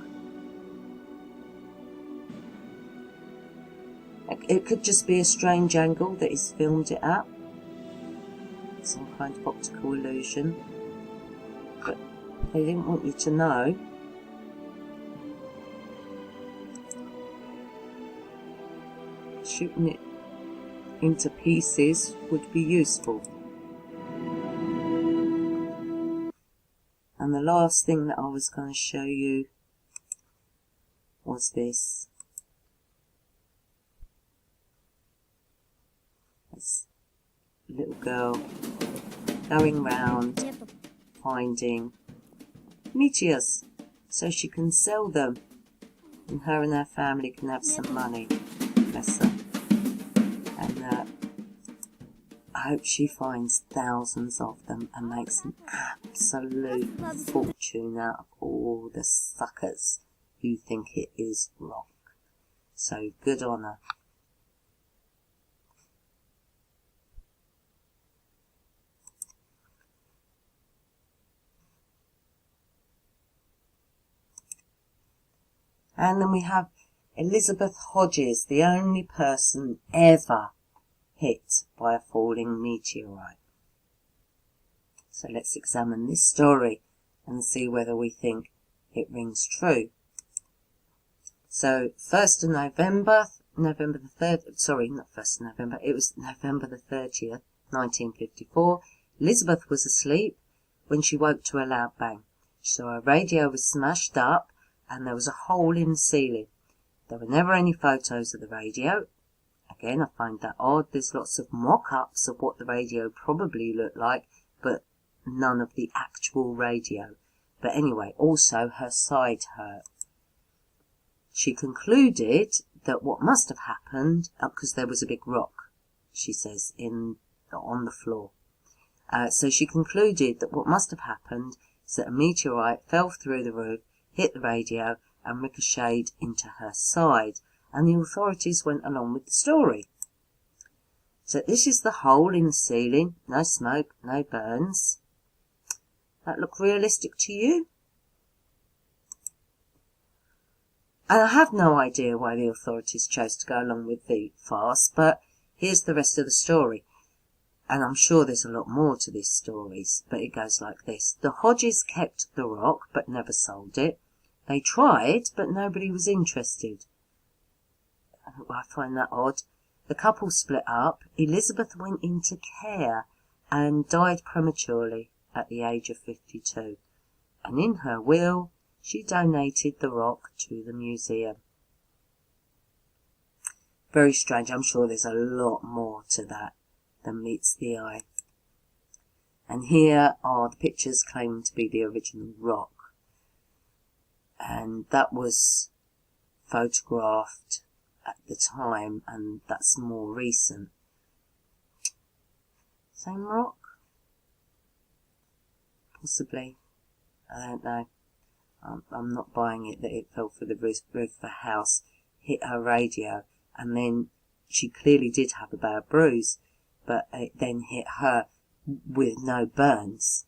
It could just be a strange angle that he's filmed it at, some kind of optical illusion, but they didn't want you to know. Shooting it into pieces would be useful. And the last thing that I was going to show you was this. This little girl going round finding meteors so she can sell them, and her and her family can have some money. Bless her. And I hope she finds thousands of them and makes an absolute fortune out of all the suckers who think it is rock. So good on her. And then we have Elizabeth Hodges, the only person ever hit by a falling meteorite. So let's examine this story and see whether we think it rings true. So 1st of November, November the 3rd, sorry, not 1st of November, it was November the 30th, 1954. Elizabeth was asleep when she woke to a loud bang. So her radio was smashed up and there was a hole in the ceiling. There were never any photos of the radio. Again, I find that odd. There's lots of mock-ups of what the radio probably looked like, but none of the actual radio. But anyway, also her side hurt. She concluded that what must have happened, because there was a big rock, she says, on the floor. So she concluded that what must have happened is that a meteorite fell through the roof, hit the radio, and ricocheted into her side, and the authorities went along with the story. So this is the hole in the ceiling, no smoke, no burns. That look realistic to you? And I have no idea why the authorities chose to go along with the farce, but here's the rest of the story. And I'm sure there's a lot more to these stories, but it goes like this. The Hodges kept the rock, but never sold it. They tried, but nobody was interested. I find that odd. The couple split up. Elizabeth went into care and died prematurely at the age of 52. And in her will, she donated the rock to the museum. Very strange. I'm sure there's a lot more to that than meets the eye. And here are the pictures claiming to be the original rock. And that was photographed at the time, and that's more recent. Same rock? Possibly. I don't know. I'm not buying it that it fell through the roof of the house, hit her radio, and then she clearly did have a bad bruise, but it then hit her with no burns.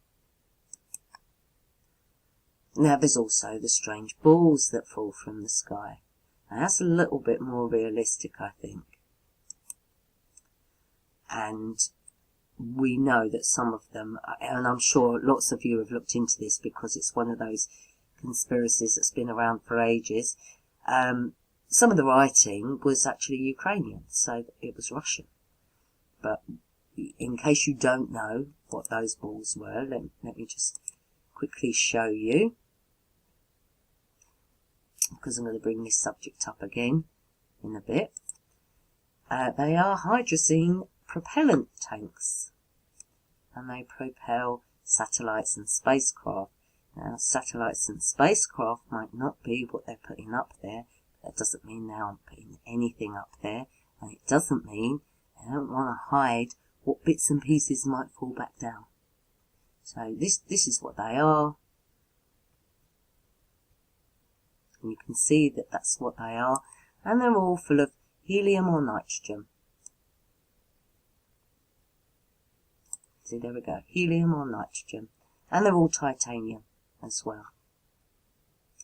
Now there's also the strange balls that fall from the sky. Now that's a little bit more realistic, I think. And we know that some of them, and I'm sure lots of you have looked into this because it's one of those conspiracies that's been around for ages. Some of the writing was actually Ukrainian, so it was Russian. But in case you don't know what those balls were, let me just quickly show you, because I'm going to bring this subject up again in a bit. They are hydrazine propellant tanks, and they propel satellites and spacecraft. Now, satellites and spacecraft might not be what they're putting up there. That doesn't mean they aren't putting anything up there, and it doesn't mean they don't want to hide what bits and pieces might fall back down. So this is what they are. And you can see that that's what they are. And they're all full of helium or nitrogen. See, there we go. Helium or nitrogen. And they're all titanium as well.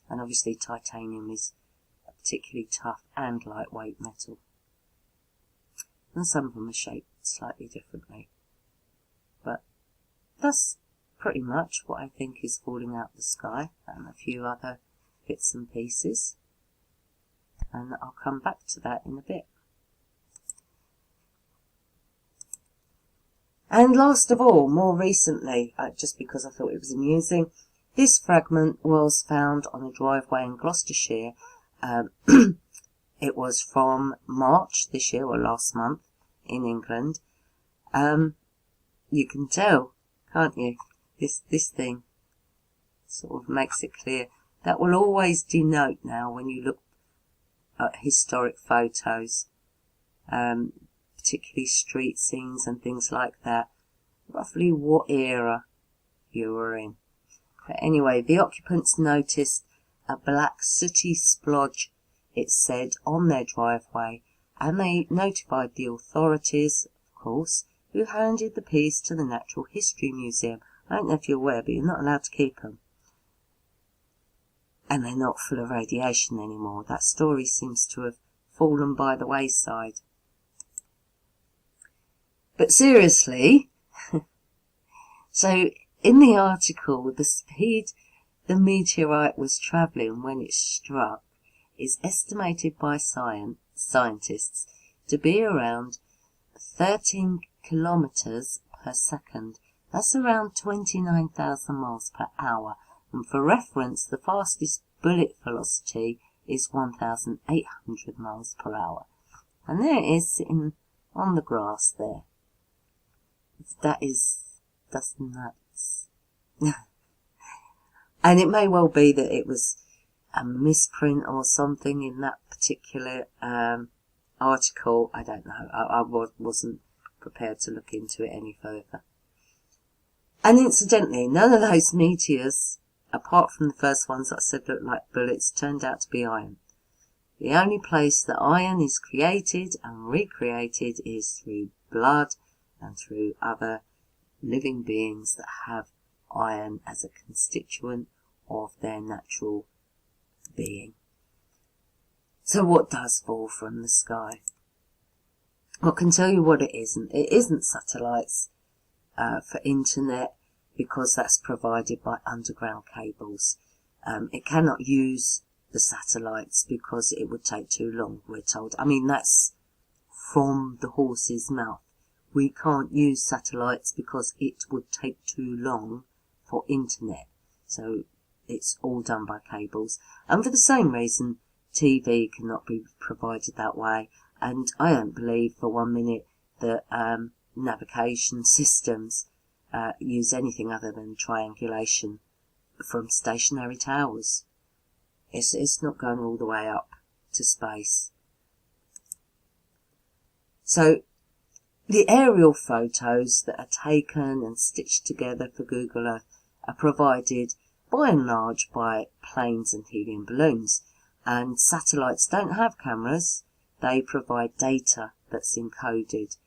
And obviously titanium is a particularly tough and lightweight metal. And some of them are shaped slightly differently. But that's pretty much what I think is falling out of the sky, and a few other bits and pieces. And I'll come back to that in a bit. And last of all, more recently, just because I thought it was amusing, this fragment was found on a driveway in Gloucestershire. It was from March this year, or last month, in England. You can tell, can't you? This thing sort of makes it clear. That will always denote now when you look at historic photos, particularly street scenes and things like that, roughly what era you were in. But anyway, the occupants noticed a black sooty splodge, it said, on their driveway, and they notified the authorities, of course, who handed the piece to the Natural History Museum. I don't know if you're aware, but you're not allowed to keep them. And they're not full of radiation anymore. That story seems to have fallen by the wayside. But seriously, so in the article, the speed the meteorite was travelling when it struck is estimated by scientists to be around 13 kilometres per second. That's around 29,000 miles per hour. And for reference, the fastest bullet velocity is 1,800 miles per hour. And there it is sitting on the grass there. That's nuts. And it may well be that it was a misprint or something in that particular article. I don't know. I wasn't prepared to look into it any further. And incidentally, none of those meteors, apart from the first ones that I said looked like bullets, turned out to be iron. The only place that iron is created and recreated is through blood and through other living beings that have iron as a constituent of their natural being. So what does fall from the sky? I can tell you what it isn't. It isn't satellites for internet, because that's provided by underground cables. It cannot use the satellites because it would take too long, we're told. I mean, that's from the horse's mouth. We can't use satellites because it would take too long for internet. So it's all done by cables. And for the same reason, TV cannot be provided that way. And I don't believe for 1 minute that navigation systems use anything other than triangulation from stationary towers. It's not going all the way up to space. So the aerial photos that are taken and stitched together for Google Earth are provided by and large by planes and helium balloons. And satellites don't have cameras. They provide data that's encoded,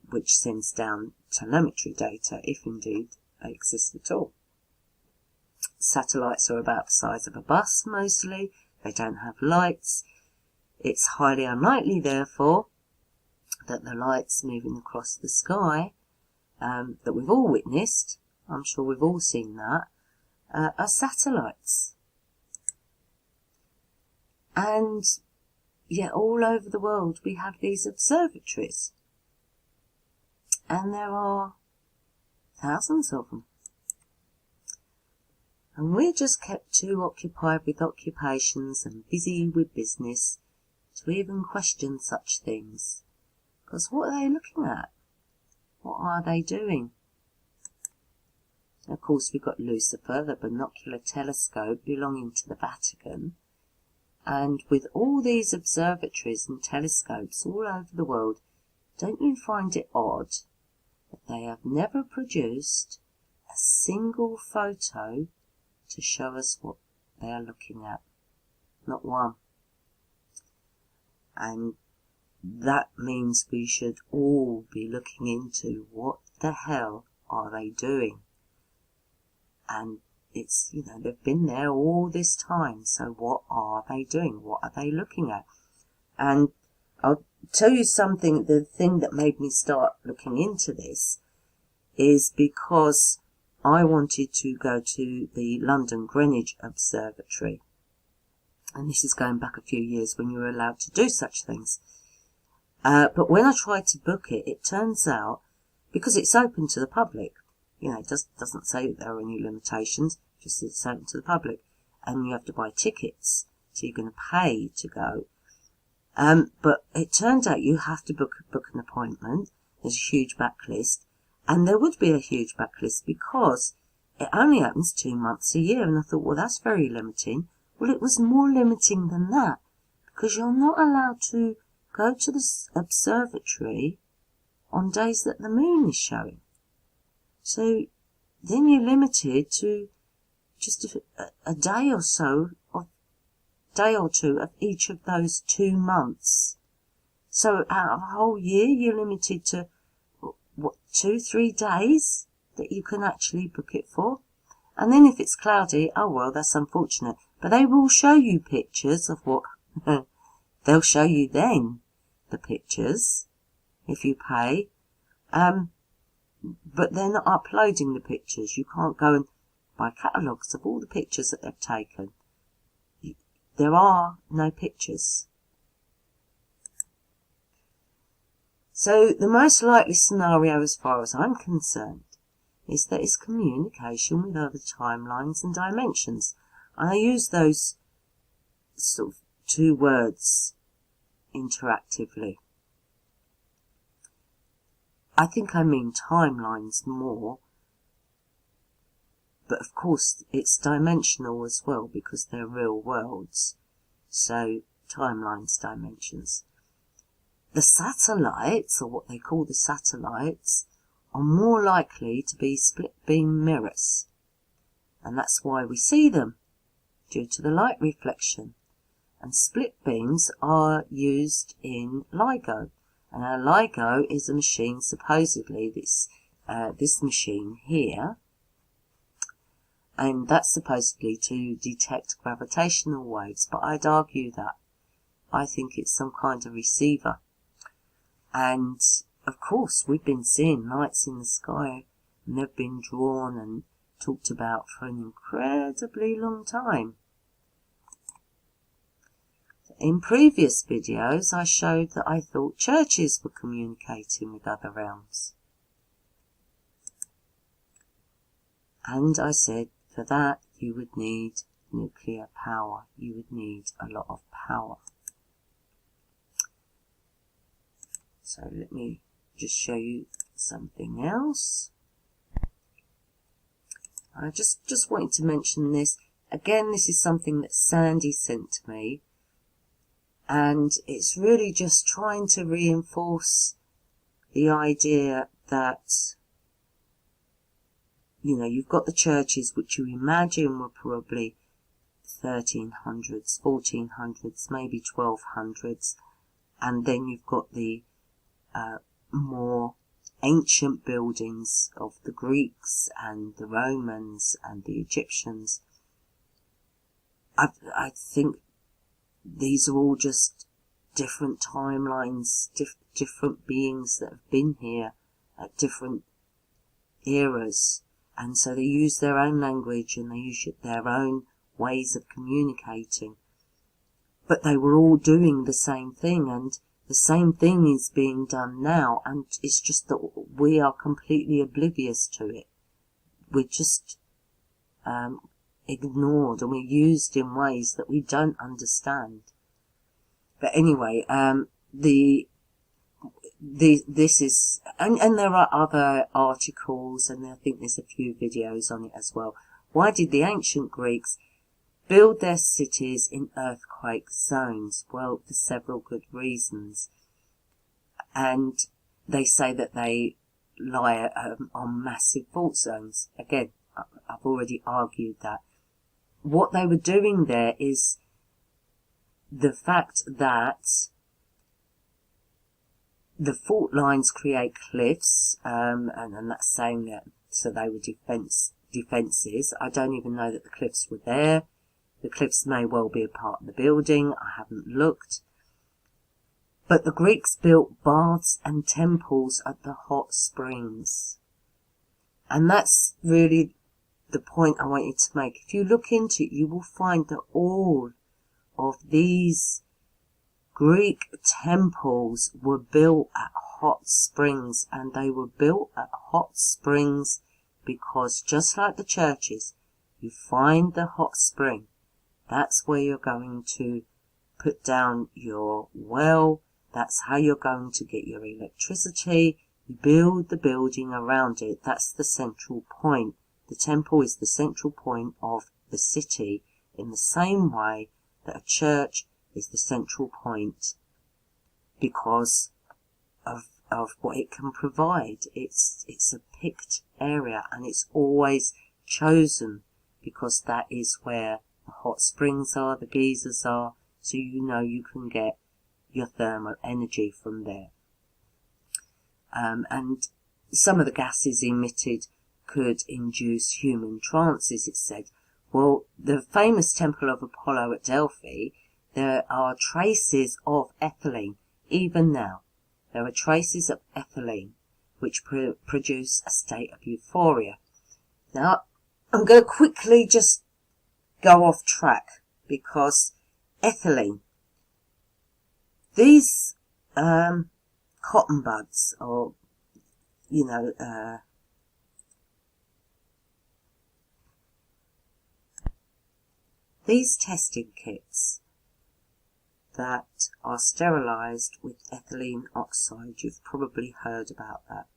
which sends down telemetry data, if indeed they exist at all. Satellites are about the size of a bus mostly. They don't have lights. It's highly unlikely, therefore, that the lights moving across the sky that we've all witnessed, I'm sure we've all seen that, are satellites. And yet all over the world we have these observatories. And there are thousands of them. And we're just kept too occupied with occupations and busy with business to even question such things. Because what are they looking at? What are they doing? Of course, we've got Lucifer, the binocular telescope belonging to the Vatican. And with all these observatories and telescopes all over the world, don't you find it odd that they have never produced a single photo to show us what they are looking at? Not one. And that means we should all be looking into what the hell are they doing. And it's, they've been there all this time, so what are they doing? What are they looking at? And I'll tell you something, the thing that made me start looking into this is because I wanted to go to the London Greenwich Observatory. And this is going back a few years when you were allowed to do such things. But when I tried to book it, it turns out, because it's open to the public, it doesn't say that there are any limitations, just it's open to the public. And you have to buy tickets, so you're going to pay to go. But it turned out you have to book an appointment. There's a huge backlist. And there would be a huge backlist because it only opens 2 months a year. And I thought, well, that's very limiting. Well, it was more limiting than that, because you're not allowed to go to the observatory on days that the moon is showing. So then you're limited to just a day or so, or day or two of each of those 2 months. So out of a whole year, you're limited to, 2-3 days that you can actually book it for. And then if it's cloudy, oh well, that's unfortunate. But they will show you pictures of what they'll show you then, the pictures, if you pay. But they're not uploading the pictures. You can't go and buy catalogues of all the pictures that they've taken. There are no pictures. So the most likely scenario, as far as I'm concerned, is that it's communication with other timelines and dimensions. And I use those sort of 2 words interactively. I think I mean timelines more, but of course it's dimensional as well because they're real worlds. So timelines, dimensions. The satellites, or what they call the satellites, are more likely to be split beam mirrors. And that's why we see them, due to the light reflection. And split beams are used in LIGO. And a LIGO is a machine, supposedly, this machine here. And that's supposedly to detect gravitational waves. But I'd argue that. I think it's some kind of receiver. And of course we've been seeing lights in the sky, and they've been drawn and talked about for an incredibly long time. In previous videos I showed that I thought churches were communicating with other realms. And I said for that you would need nuclear power. You would need a lot of power. So let me just show you something else. I just wanted to mention this. Again, this is something that Sandy sent to me. And it's really just trying to reinforce the idea that, you know, you've got the churches which you imagine were probably 1300s, 1400s, maybe 1200s. And then you've got the more ancient buildings of the Greeks and the Romans and the Egyptians. I think these are all just different timelines, different beings that have been here at different eras. And so they use their own language and they use their own ways of communicating. But they were all doing the same thing, and the same thing is being done now, and it's just that we are completely oblivious to it. We're just ignored, and we're used in ways that we don't understand. But anyway, this is, and there are other articles, and I think there's a few videos on it as well. Why did the ancient Greeks build their cities in earthquake zones? Well, for several good reasons. And they say that they lie on massive fault zones. Again, I've already argued that. What they were doing there is the fact that the fault lines create cliffs, and that's saying that, so they were defences. I don't even know that the cliffs were there. The cliffs may well be a part of the building. I haven't looked. But the Greeks built baths and temples at the hot springs. And that's really the point I wanted to make. If you look into it, you will find that all of these Greek temples were built at hot springs. And they were built at hot springs because, just like the churches, you find the hot spring. That's where you're going to put down your well. That's how you're going to get your electricity. You build the building around it. That's the central point. The temple is the central point of the city, in the same way that a church is the central point because of what it can provide. It's a picked area, and it's always chosen because that is where the hot springs are, the geysers are, so you know you can get your thermal energy from there. And some of the gases emitted could induce human trances, it said. Well, the famous Temple of Apollo at Delphi, there are traces of ethylene, even now. There are traces of ethylene, which produce a state of euphoria. Now, I'm going to quickly just go off track, because ethylene, these cotton buds, or, you know, these testing kits that are sterilised with ethylene oxide, you've probably heard about that.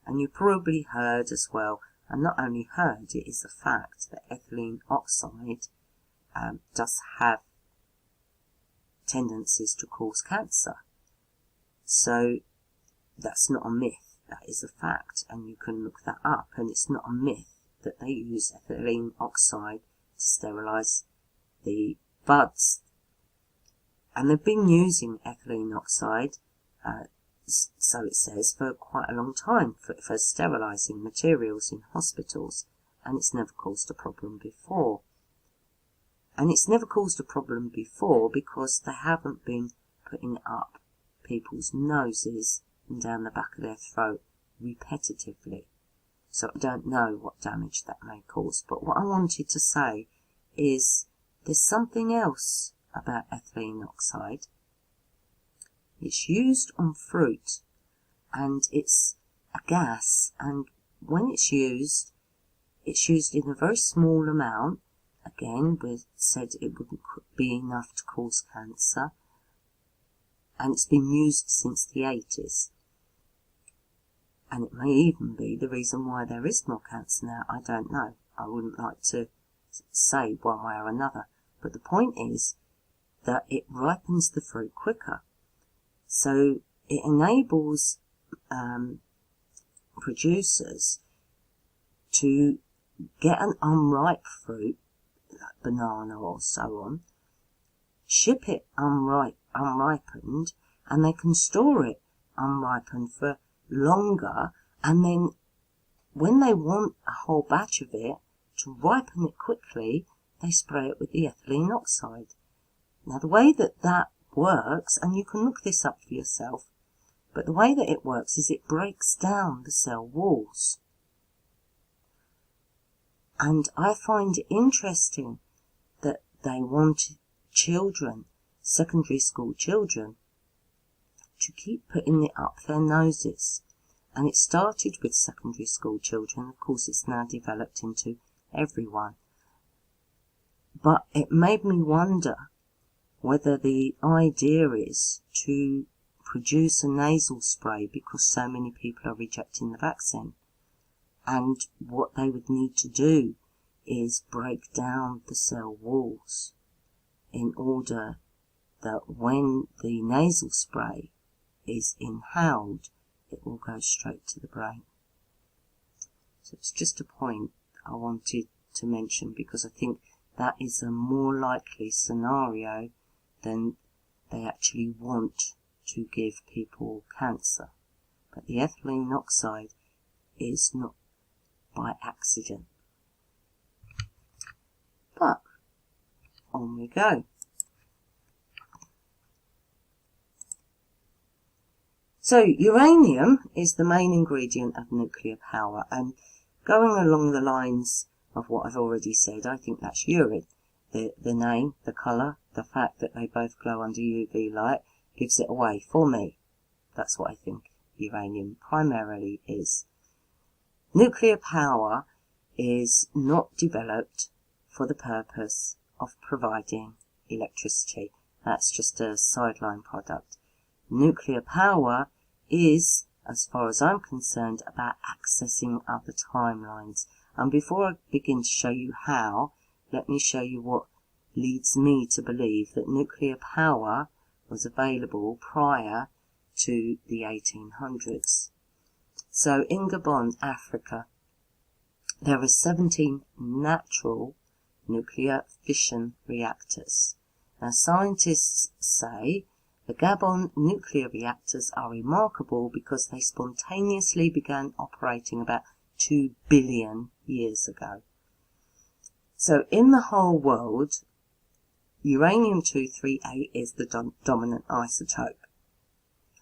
And you probably heard as well, and not only heard, it is a fact that ethylene oxide does have tendencies to cause cancer. So that's not a myth, that is a fact, and you can look that up, and it's not a myth that they use ethylene oxide to sterilise the buds. And they've been using ethylene oxide, so it says, for quite a long time for sterilising materials in hospitals, and it's never caused a problem before. And it's never caused a problem before because they haven't been putting it up people's noses and down the back of their throat repetitively. So I don't know what damage that may cause. But what I wanted to say is there's something else about ethylene oxide. It's used on fruit, and it's a gas, and when it's used in a very small amount. Again, we said it wouldn't be enough to cause cancer, and it's been used since the 80s. And it may even be the reason why there is more cancer now. I don't know. I wouldn't like to say one way or another. But the point is that it ripens the fruit quicker. So it enables producers to get an unripe fruit, like banana or so on, ship it unripened, and they can store it unripened for longer, and then when they want a whole batch of it to ripen it quickly, they spray it with the ethylene oxide. Now the way that works, and you can look this up for yourself, but the way that it works is it breaks down the cell walls. And I find it interesting that they want children, secondary school children, to keep putting it up their noses. And it started with secondary school children. Of course, it's now developed into everyone. But it made me wonder whether the idea is to produce a nasal spray because so many people are rejecting the vaccine. And what they would need to do is break down the cell walls in order that when the nasal spray is inhaled, it will go straight to the brain. So it's just a point I wanted to mention because I think that is a more likely scenario than they actually want to give people cancer. But the ethylene oxide is not by accident. But on we go. So uranium is the main ingredient of nuclear power, and going along the lines of what I've already said, I think that's urine. The name, the colour, the fact that they both glow under UV light gives it away for me. That's what I think uranium primarily is. Nuclear power is not developed for the purpose of providing electricity. That's just a sideline product. Nuclear power is, as far as I'm concerned, about accessing other timelines. And before I begin to show you how, let me show you what leads me to believe that nuclear power was available prior to the 1800s. So in Gabon, Africa, there are 17 natural nuclear fission reactors. Now scientists say the Gabon nuclear reactors are remarkable because they spontaneously began operating about 2 billion years ago. So in the whole world, uranium-238 is the dominant isotope.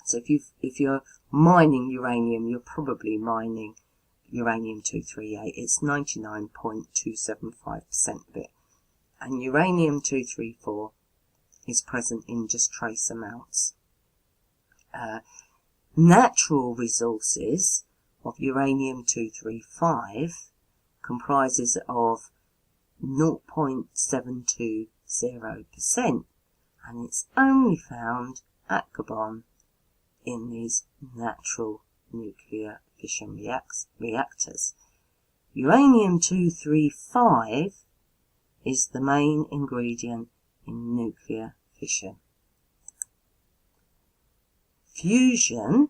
So if you're mining uranium, you're probably mining uranium-238. It's 99.275% of it. And uranium-234 is present in just trace amounts. Natural resources of uranium-235 comprises of 0.720%, and it's only found at Gabon in these natural nuclear fission reactors. Uranium-235 is the main ingredient in nuclear fission. Fusion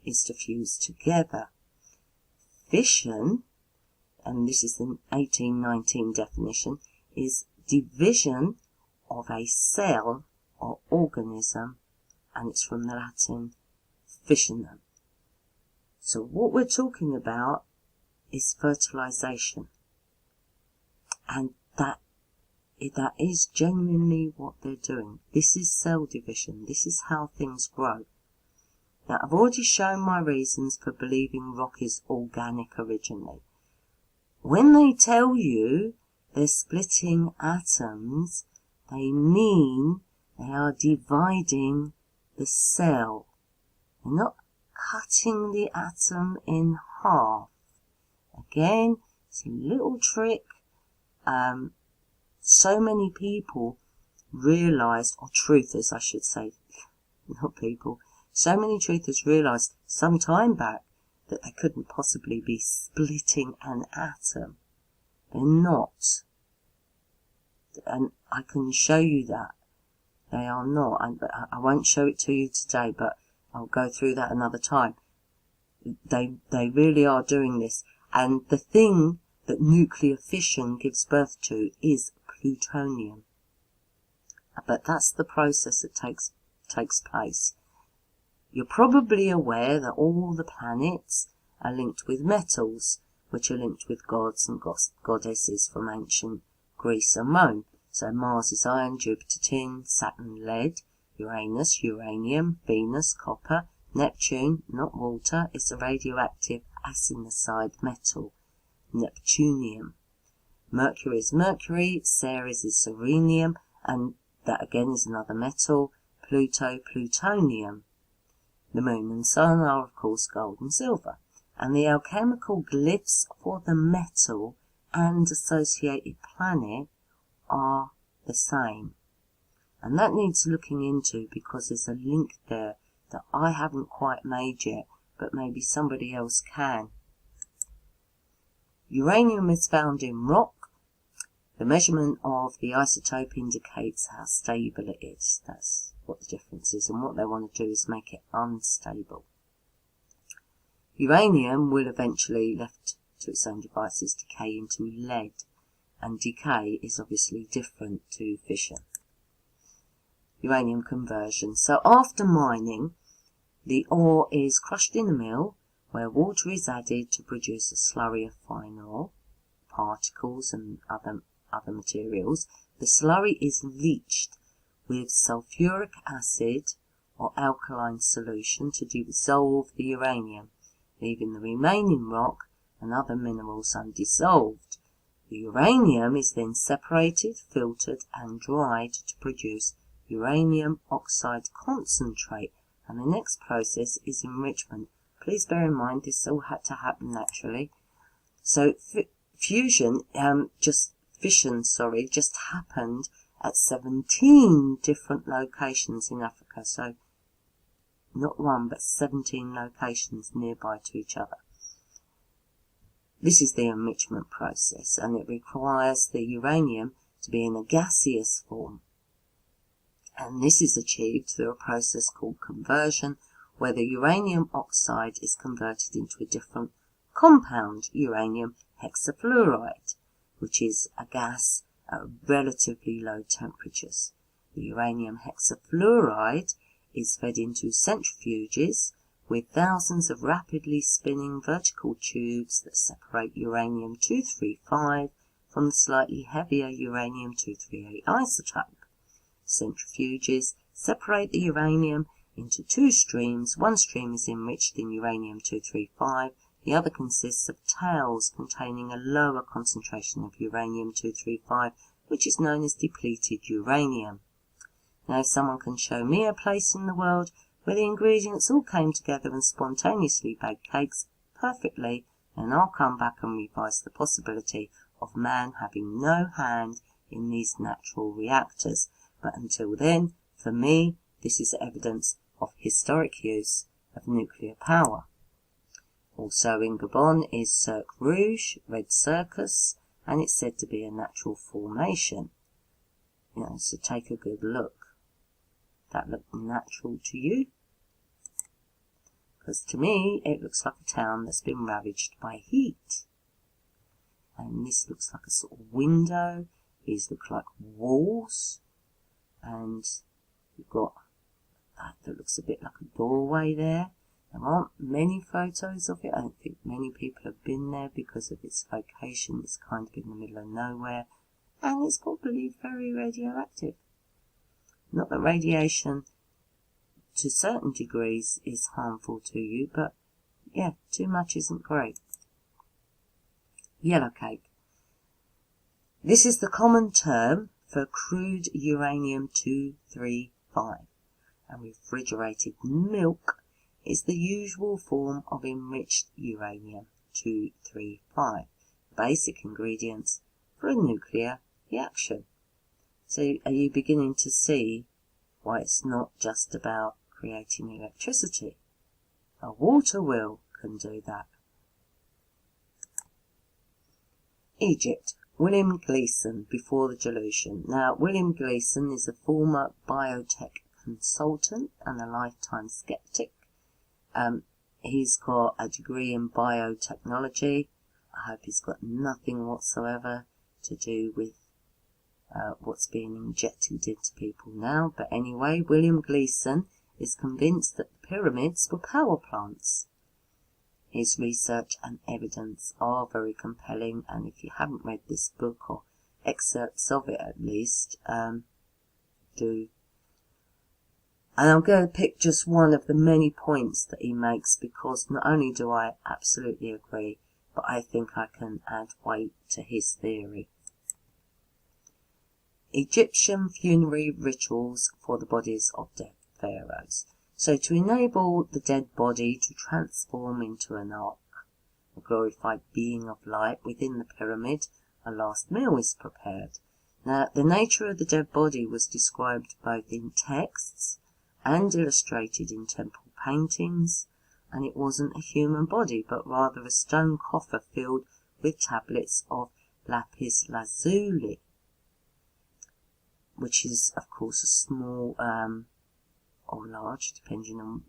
is to fuse together. Fission, and this is the 1819 definition, is division of a cell or organism, and it's from the Latin fissionum. So what we're talking about is fertilization, and that is genuinely what they're doing. This is cell division. This is how things grow. Now, I've already shown my reasons for believing rock is organic originally. When they tell you they're splitting atoms, they mean they are dividing the cell. They're not cutting the atom in half. Again, it's a little trick. So many people realized, or truthers I should say, not people, so many truthers realized some time back that they couldn't possibly be splitting an atom. They're not. And I can show you that. They are not. I won't show it to you today, but I'll go through that another time. They really are doing this. And the thing that nuclear fission gives birth to is plutonium. But that's the process that takes place. You're probably aware that all the planets are linked with metals, which are linked with gods and goddesses from ancient Greece and Rome. So Mars is iron, Jupiter tin, Saturn lead, Uranus uranium, Venus copper, Neptune, not water, is a radioactive acinicide metal, neptunium. Mercury is mercury, Ceres is selenium, and that again is another metal, Pluto, plutonium. The moon and sun are of course gold and silver, and the alchemical glyphs for the metal and associated planet are the same. And that needs looking into because there's a link there that I haven't quite made yet, but maybe somebody else can. Uranium is found in rock. The measurement of the isotope indicates how stable it is. That's what the difference is, and what they want to do is make it unstable. Uranium will eventually, left to its own devices, decay into lead, and decay is obviously different to fission. Uranium conversion. So after mining, the ore is crushed in a mill where water is added to produce a slurry of fine ore, particles and other materials. The slurry is leached with sulfuric acid or alkaline solution to dissolve the uranium, leaving the remaining rock and other minerals undissolved. The uranium is then separated, filtered and dried to produce uranium oxide concentrate, and the next process is enrichment. Please bear in mind this all had to happen naturally. So fission just happened at 17 different locations in Africa. So not one, but 17 locations nearby to each other. This is the enrichment process, and it requires the uranium to be in a gaseous form. And this is achieved through a process called conversion, where the uranium oxide is converted into a different compound, uranium hexafluoride, which is a gas at relatively low temperatures. The uranium hexafluoride is fed into centrifuges with thousands of rapidly spinning vertical tubes that separate uranium-235 from the slightly heavier uranium-238 isotope. Centrifuges separate the uranium into two streams. One stream is enriched in uranium-235, the other consists of tails containing a lower concentration of uranium-235, which is known as depleted uranium. Now, if someone can show me a place in the world where the ingredients all came together and spontaneously baked cakes perfectly, then I'll come back and revise the possibility of man having no hand in these natural reactors. But until then, for me, this is evidence of historic use of nuclear power. Also in Gabon is Cirque Rouge, Red Circus, and it's said to be a natural formation. So take a good look. That look natural to you? Because to me, it looks like a town that's been ravaged by heat. And this looks like a sort of window. These look like walls. And you've got that looks a bit like a doorway there. There aren't many photos of it. I don't think many people have been there because of its location. It's kind of in the middle of nowhere. And it's probably very radioactive. Not that radiation to certain degrees is harmful to you, but yeah, too much isn't great. Yellow cake. This is the common term for crude uranium-235, and refrigerated milk is the usual form of enriched uranium-235, basic ingredients for a nuclear reaction. So are you beginning to see why it's not just about creating electricity? A water wheel can do that. Egypt. William Gleason, before the delusion. Now, William Gleason is a former biotech consultant and a lifetime skeptic. He's got a degree in biotechnology. I hope he's got nothing whatsoever to do with what's being injected into people now. But anyway, William Gleason is convinced that the pyramids were power plants. His research and evidence are very compelling, and if you haven't read this book, or excerpts of it at least, do. And I'm going to pick just one of the many points that he makes, because not only do I absolutely agree, but I think I can add weight to his theory. Egyptian funerary rituals for the bodies of dead pharaohs. So to enable the dead body to transform into an ark, a glorified being of light within the pyramid, a last meal is prepared. Now, the nature of the dead body was described both in texts and illustrated in temple paintings, and it wasn't a human body, but rather a stone coffer filled with tablets of lapis lazuli, which is, of course, a small or large, depending on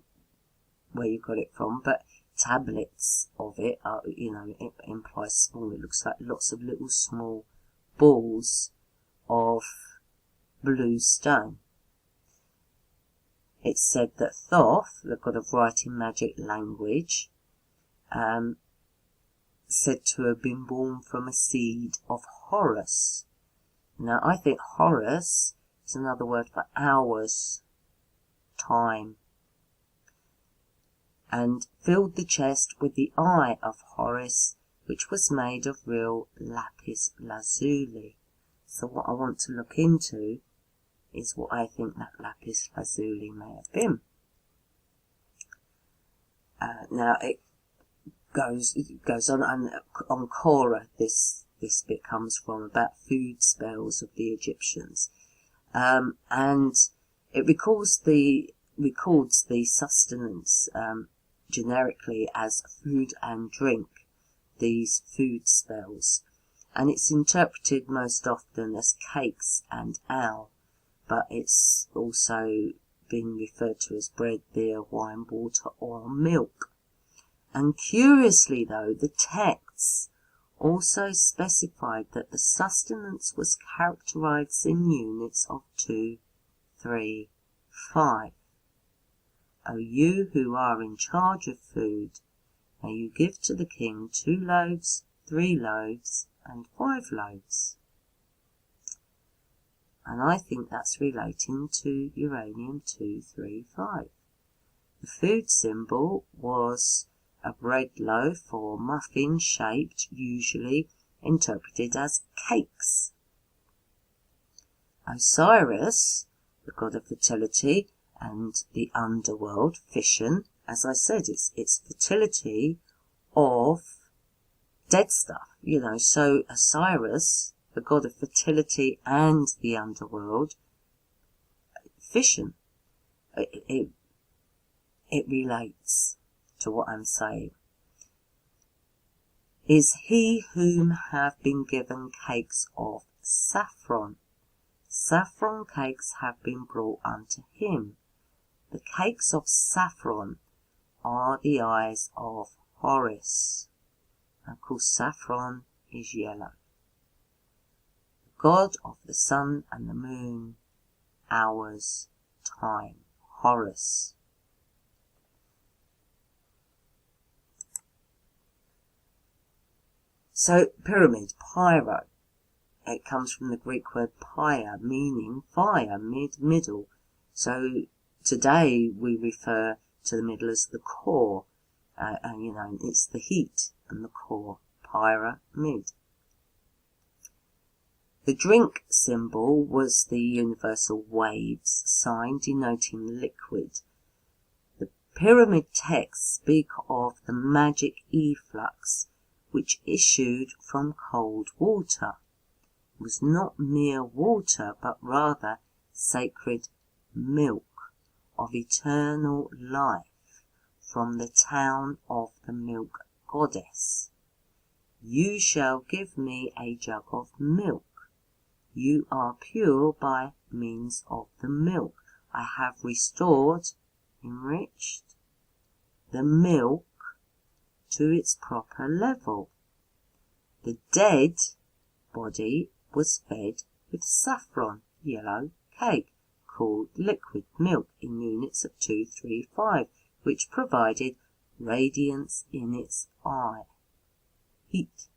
where you got it from, but tablets of it are, it implies small. It looks like lots of little small balls of blue stone. It's said that Thoth, the god of writing, magic, language, said to have been born from a seed of Horus. Now, I think Horus is another word for hours, time, and filled the chest with the eye of Horus, which was made of real lapis lazuli. So what I want to look into is what I think that lapis lazuli may have been. Now it goes on Korah. This bit comes from, about food spells of the Egyptians, and it records the sustenance generically as food and drink, these food spells, and it's interpreted most often as cakes and ale, but it's also been referred to as bread, beer, wine, water, or milk. And curiously though, the texts also specified that the sustenance was characterized in units of 2, 3, 5. O you who are in charge of food, may you give to the king 2 loaves, 3 loaves, and 5 loaves. And I think that's relating to uranium-235. The food symbol was a bread loaf or muffin shaped, usually interpreted as cakes. Osiris, the god of fertility and the underworld, fission, as I said, it's fertility of dead stuff, so Osiris, the god of fertility and the underworld, fission, it relates to what I'm saying, is he whom have been given cakes of saffron. Saffron cakes have been brought unto him. The cakes of saffron are the eyes of Horus. Of course, saffron is yellow. God of the sun and the moon, hours, time, Horus. So, pyramid, pyro. It comes from the Greek word pyre, meaning fire, middle. So, today we refer to the middle as the core, and it's the heat and the core, pyramid. The drink symbol was the universal waves sign denoting liquid. The pyramid texts speak of the magic efflux which issued from cold water. It was not mere water, but rather sacred milk of eternal life from the town of the milk goddess. You shall give me a jug of milk. You are pure by means of the milk. I have restored, enriched, the milk to its proper level. The dead body was fed with saffron, yellow cake, called liquid milk in units of 2, 3, 5, which provided radiance in its eye. Heat.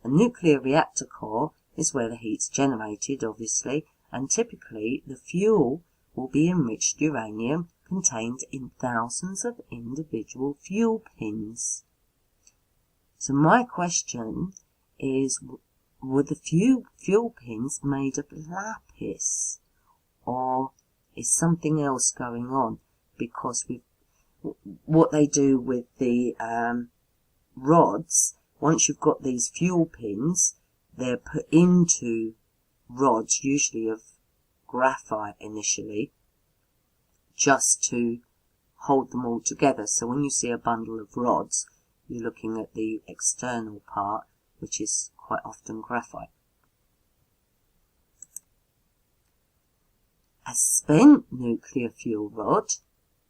A nuclear reactor core is where the heat's generated, obviously, and typically the fuel will be enriched uranium contained in thousands of individual fuel pins. So my question is, were the fuel pins made of lapis, or is something else going on? Because what they do with the rods, once you've got these fuel pins, they're put into rods, usually of graphite initially, just to hold them all together. So when you see a bundle of rods, you're looking at the external part, which is quite often graphite. A spent nuclear fuel rod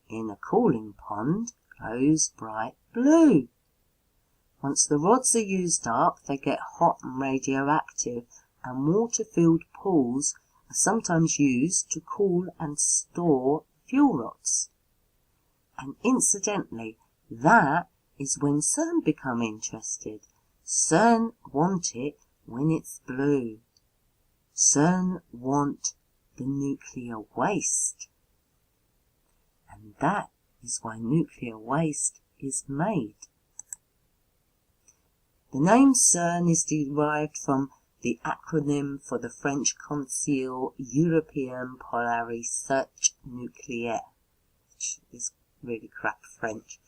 in a cooling pond glows bright blue. Once the rods are used up, they get hot and radioactive, and water-filled pools are sometimes used to cool and store fuel rods. And incidentally, that is when CERN become interested. CERN want it when it's blue. CERN want the nuclear waste. And that is why nuclear waste is made. The name CERN is derived from the acronym for the French Conseil Européen pour la Recherche Nucléaire, which is really crap French,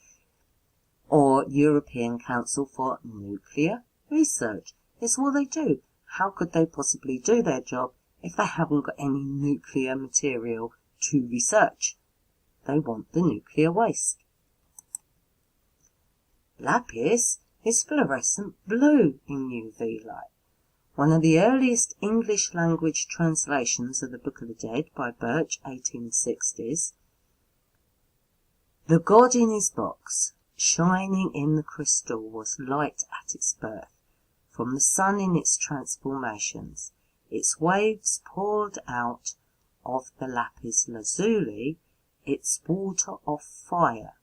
or European Council for Nuclear Research. It's what they do. How could they possibly do their job if they haven't got any nuclear material to research? They want the nuclear waste. Lapis is fluorescent blue in UV light. One of the earliest English language translations of the Book of the Dead by Birch, 1860s. The god in his box, shining in the crystal, was light at its birth, from the sun in its transformations. Its waves poured out of the lapis lazuli, its water of fire,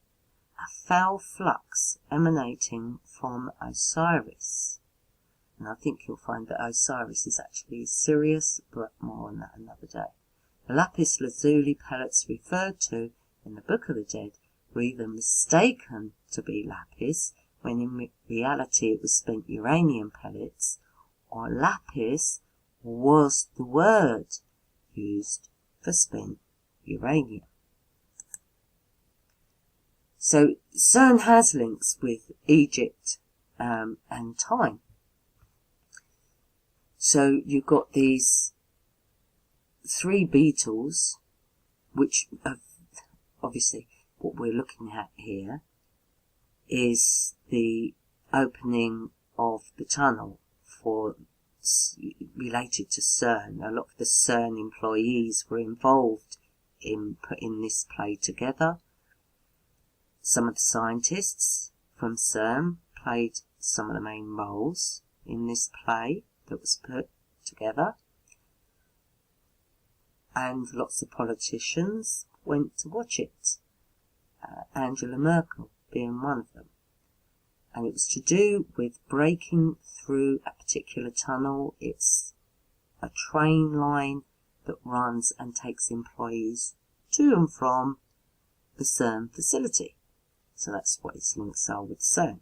a foul flux emanating from Osiris. And I think you'll find that Osiris is actually Sirius, but more on that another day. The lapis lazuli pellets referred to in the Book of the Dead were either mistaken to be lapis, when in reality it was spent uranium pellets, or lapis was the word used for spent uranium. So CERN has links with Egypt and time. So you've got these three beetles, which have, obviously what we're looking at here is the opening of the tunnel for related to CERN. A lot of the CERN employees were involved in putting this play together. Some of the scientists from CERN played some of the main roles in this play that was put together. And lots of politicians went to watch it. Angela Merkel being one of them. And it was to do with breaking through a particular tunnel. It's a train line that runs and takes employees to and from the CERN facility. So that's what its links are with CERN.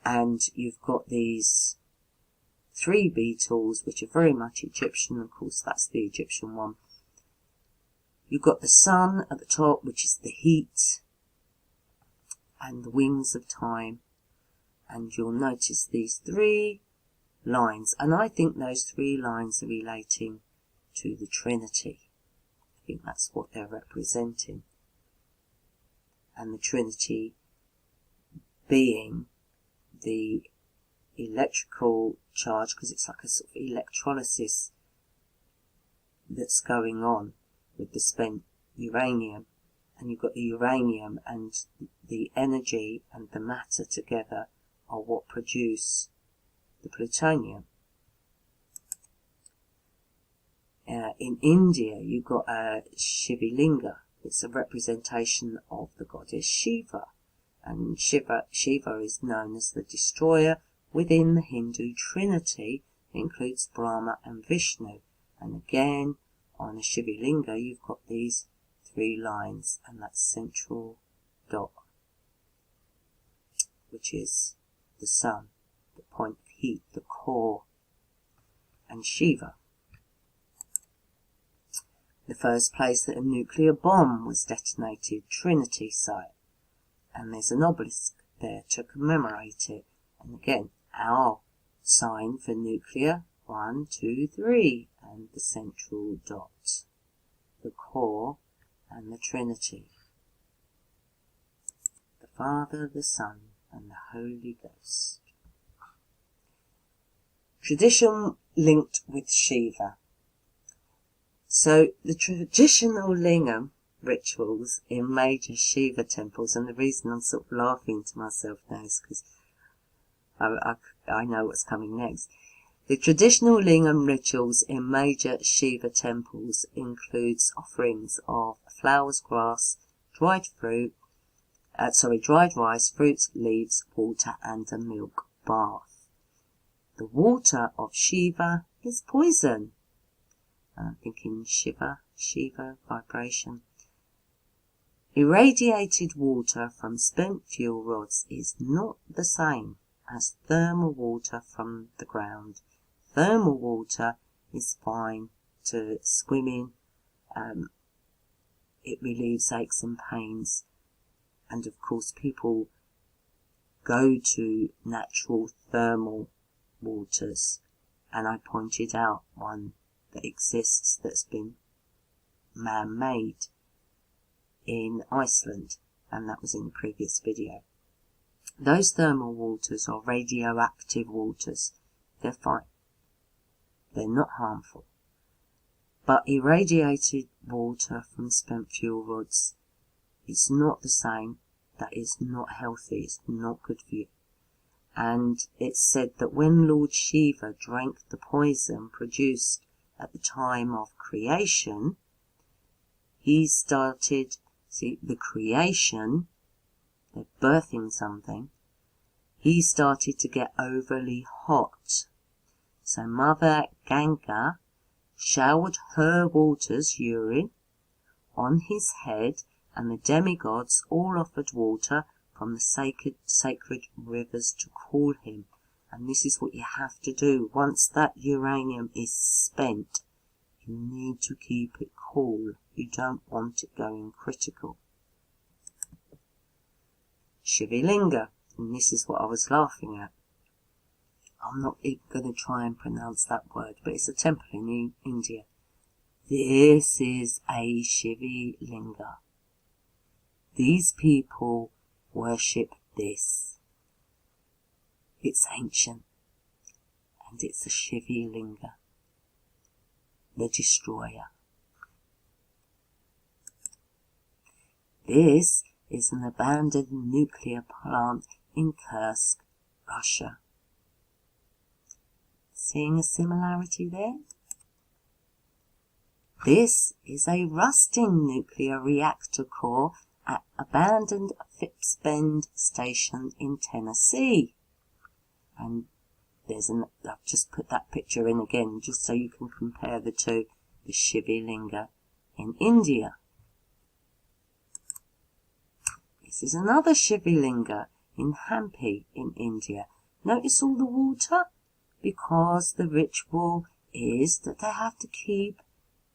And you've got these 3 beetles, which are very much Egyptian. Of course, that's the Egyptian one. You've got the sun at the top, which is the heat, and the wings of time. And you'll notice these 3 lines. And I think those 3 lines are relating to the Trinity. I think that's what they're representing. And the Trinity being the electrical charge, because it's like a sort of electrolysis that's going on with the spent uranium. And you've got the uranium and the energy and the matter together are what produce the plutonium. In India, you've got a Shiva. It's a representation of the goddess Shiva. And Shiva is known as the destroyer within the Hindu Trinity. It includes Brahma and Vishnu. And again, on a Shiva Linga, you've got these 3 lines, and that central dot, which is the sun, the point of heat, the core, and Shiva. The first place that a nuclear bomb was detonated, Trinity site, and there's an obelisk there to commemorate it. And again, our sign for nuclear, 1, 2, 3, and the central dot, the core, and the Trinity, the Father, the Son, and the Holy Ghost. Tradition linked with Shiva. So the traditional lingam rituals in major Shiva temples, and the reason I'm sort of laughing to myself now is because I know what's coming next. The traditional lingam rituals in major Shiva temples includes offerings of flowers, grass, dried rice, fruits, leaves, water, and a milk bath. The water of Shiva is poison. I'm thinking Shiva, vibration. Irradiated water from spent fuel rods is not the same as thermal water from the ground. Thermal water is fine to swim in. It relieves aches and pains. And of course people go to natural thermal waters. And I pointed out one that exists that's been man-made in Iceland. And that was in the previous video. Those thermal waters are radioactive waters. They're fine. They're not harmful. But irradiated water from spent fuel rods is not the same. That is not healthy. It's not good for you. And it's said that when Lord Shiva drank the poison produced at the time of creation, he started, the creation, they're birthing something, he started to get overly hot. So Mother Ganga showered her waters, urine, on his head, and the demigods all offered water from the sacred rivers to cool him. And this is what you have to do. Once that uranium is spent, you need to keep it cool. You don't want it going critical. Shivalinga, and this is what I was laughing at. I'm not even going to try and pronounce that word, but it's a temple in India. This is a Shivalinga. These people worship this. It's ancient, and it's a Shivalinga, the destroyer. This is an abandoned nuclear plant in Kursk, Russia. Seeing a similarity there? This is a rusting nuclear reactor core at abandoned Phipps Bend station in Tennessee. And I've just put that picture in again just so you can compare the two, the Shivalinga in India. This is another Shivalinga in Hampi in India. Notice all the water? Because the ritual is that they have to keep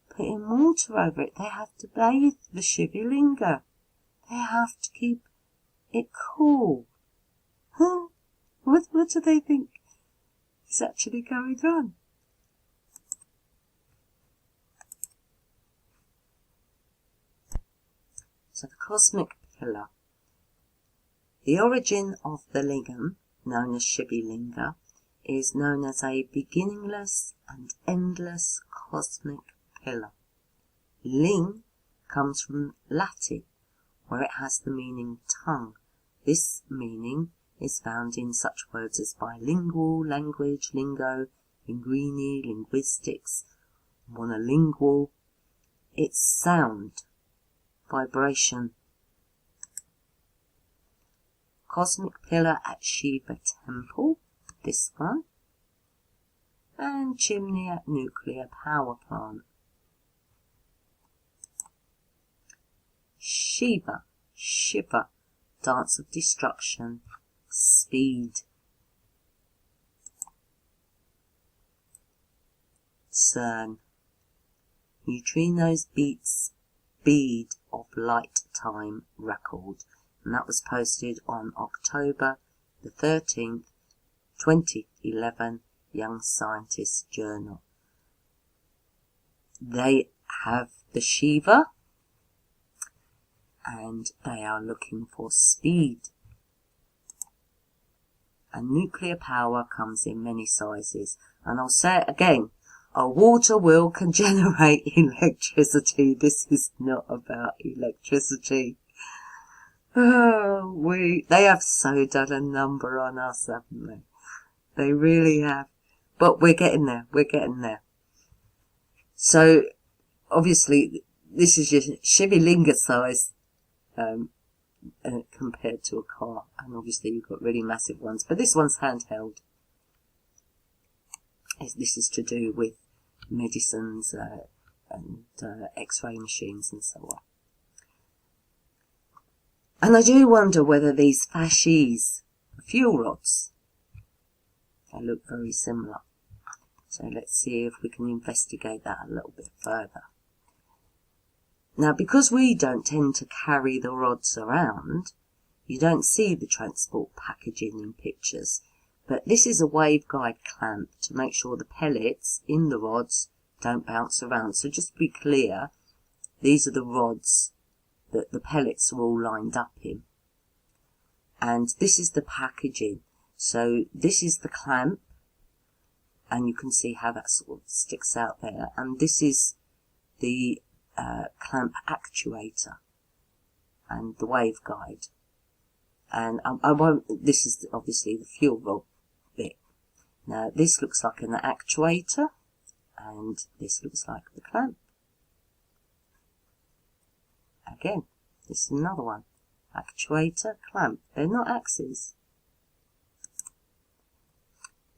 putting water over it. They have to bathe the Shivalinga. They have to keep it cool. Huh? What do they think is actually going on? So the cosmic pillar. The origin of the lingam, known as Shivalinga, is known as a beginningless and endless cosmic pillar. Ling comes from Latin, where it has the meaning tongue. This meaning is found in such words as bilingual, language, lingo, linguini, linguistics, monolingual. It's sound, vibration. Cosmic pillar at Shiva temple, this one, and chimney at nuclear power plant. Shiva, Shiva, dance of destruction, speed. CERN, neutrinos beat speed of light time record, and that was posted on October the 13th, 2011, Young Scientist Journal. They have the Shiva, and they are looking for speed. And nuclear power comes in many sizes. And I'll say it again, a water wheel can generate electricity. This is not about electricity. Oh, they have so done a number on us, haven't they? They really have. But we're getting there. We're getting there. So, obviously, this is your Shivalinga size compared to a car. And obviously, you've got really massive ones. But this one's handheld. This is to do with medicines and X-ray machines and so on. And I do wonder whether these fasces are fuel rods. They look very similar. So let's see if we can investigate that a little bit further. Now, because we don't tend to carry the rods around, you don't see the transport packaging in pictures. But this is a waveguide clamp to make sure the pellets in the rods don't bounce around. So just to be clear, these are the rods that the pellets are all lined up in. And this is the packaging. So this is the clamp, and you can see how that sort of sticks out there. And this is the clamp actuator and the waveguide. And I won't, this is obviously the fuel rod bit. Now this looks like an actuator, and this looks like the clamp. Again, this is another one. Actuator, clamp. They're not axes.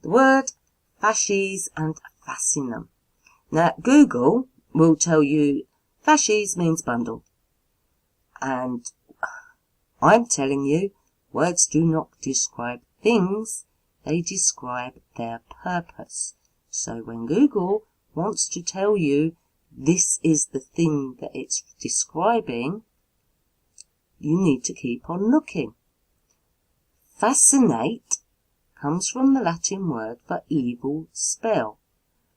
The word fasces and fascinum. Now, Google will tell you fasces means bundle. And I'm telling you, words do not describe things, they describe their purpose. So when Google wants to tell you this is the thing that it's describing, you need to keep on looking. Fascinate comes from the Latin word for evil spell,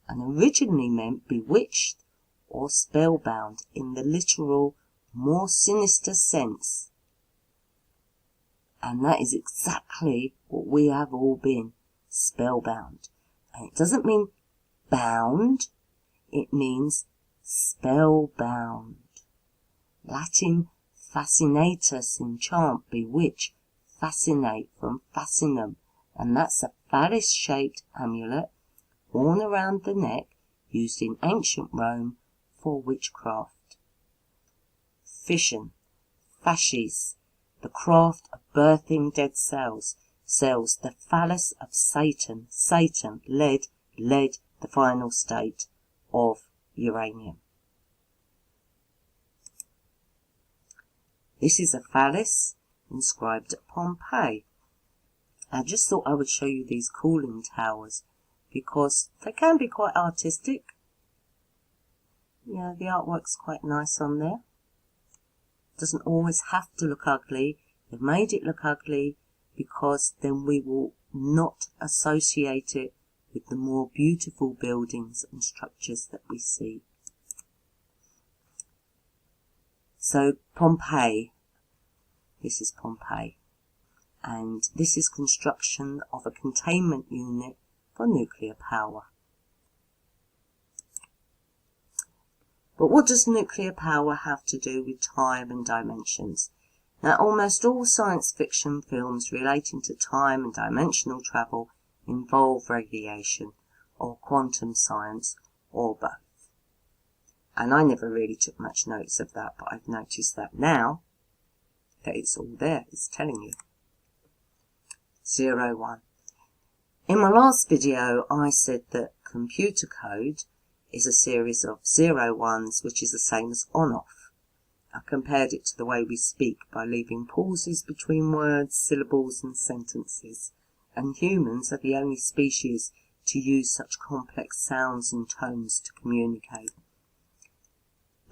and originally meant bewitched or spellbound in the literal, more sinister sense. And that is exactly what we have all been, spellbound. And it doesn't mean bound, it means spellbound. Latin fascinatus, enchant, bewitch, fascinate from fascinum, and that's a phallus-shaped amulet worn around the neck used in ancient Rome for witchcraft. Fission, fasces, the craft of birthing dead cells, the phallus of Satan, lead, the final state of uranium. This is a phallus inscribed at Pompeii. I just thought I would show you these cooling towers because they can be quite artistic. Yeah, the artwork's quite nice on there. Doesn't always have to look ugly. They've made it look ugly because then we will not associate it with the more beautiful buildings and structures that we see. So Pompeii, this is Pompeii, and this is construction of a containment unit for nuclear power. But what does nuclear power have to do with time and dimensions? Now, almost all science fiction films relating to time and dimensional travel involve radiation, or quantum science, or both. And I never really took much notice of that, but I've noticed that now, that it's all there, it's telling you. 01. In my last video, I said that computer code is a series of 01s, which is the same as on-off. I compared it to the way we speak by leaving pauses between words, syllables and sentences, and humans are the only species to use such complex sounds and tones to communicate.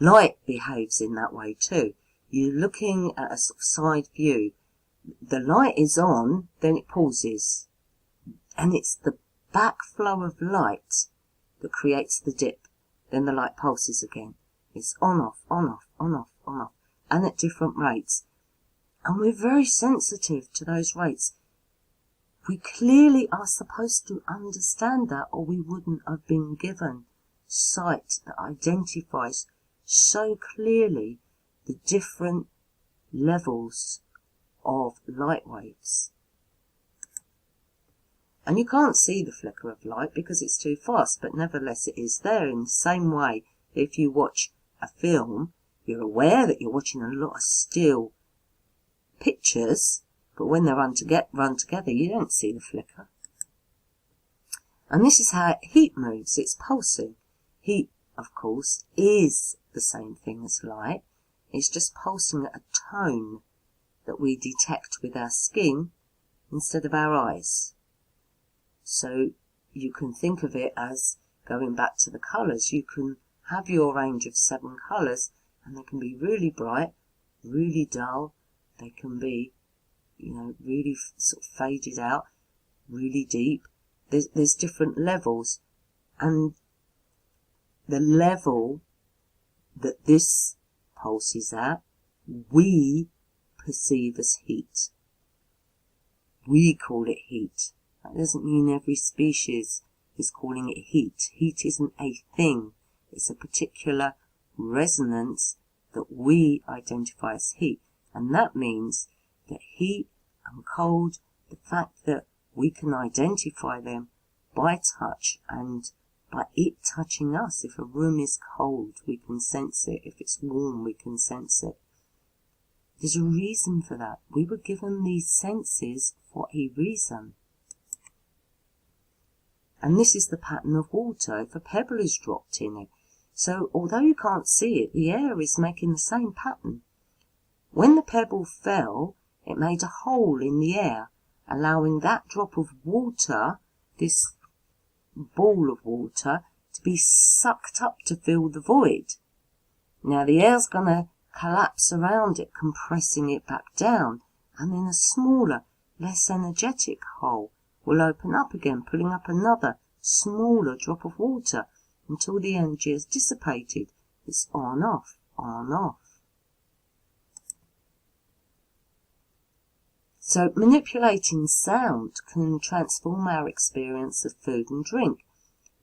Light behaves in that way too. You're looking at a sort of side view. The light is on, then it pauses, and it's the backflow of light that creates the dip. Then the light pulses again. It's on off, on off, on off, on off, and at different rates. And we're very sensitive to those rates. We clearly are supposed to understand that, or we wouldn't have been given sight that identifies so clearly the different levels of light waves. And you can't see the flicker of light because it's too fast, but nevertheless it is there. In the same way, if you watch a film, you're aware that you're watching a lot of still pictures, but when they're run together, you don't see the flicker. And this is how heat moves. It's pulsing. Heat, of course, is the same thing as light. It's just pulsing at a tone that we detect with our skin instead of our eyes. So you can think of it as, going back to the colours, you can have your range of 7 colours, and they can be really bright, really dull, they can be, really sort of faded out, really deep. There's different levels, and the level that this pulses at, we perceive as heat. We call it heat. That doesn't mean every species is calling it heat. Heat isn't a thing. It's a particular resonance that we identify as heat. And that means that heat and cold, the fact that we can identify them by touch and by it touching us. If a room is cold, we can sense it. If it's warm, we can sense it. There's a reason for that. We were given these senses for a reason. And this is the pattern of water if a pebble is dropped in it. So although you can't see it, the air is making the same pattern. When the pebble fell, it made a hole in the air, allowing that drop of water, this ball of water, to be sucked up to fill the void. Now the air's going to collapse around it, compressing it back down, and then a smaller, less energetic hole will open up again, pulling up another smaller drop of water until the energy is dissipated. It's on, off, on, off. So manipulating sound can transform our experience of food and drink,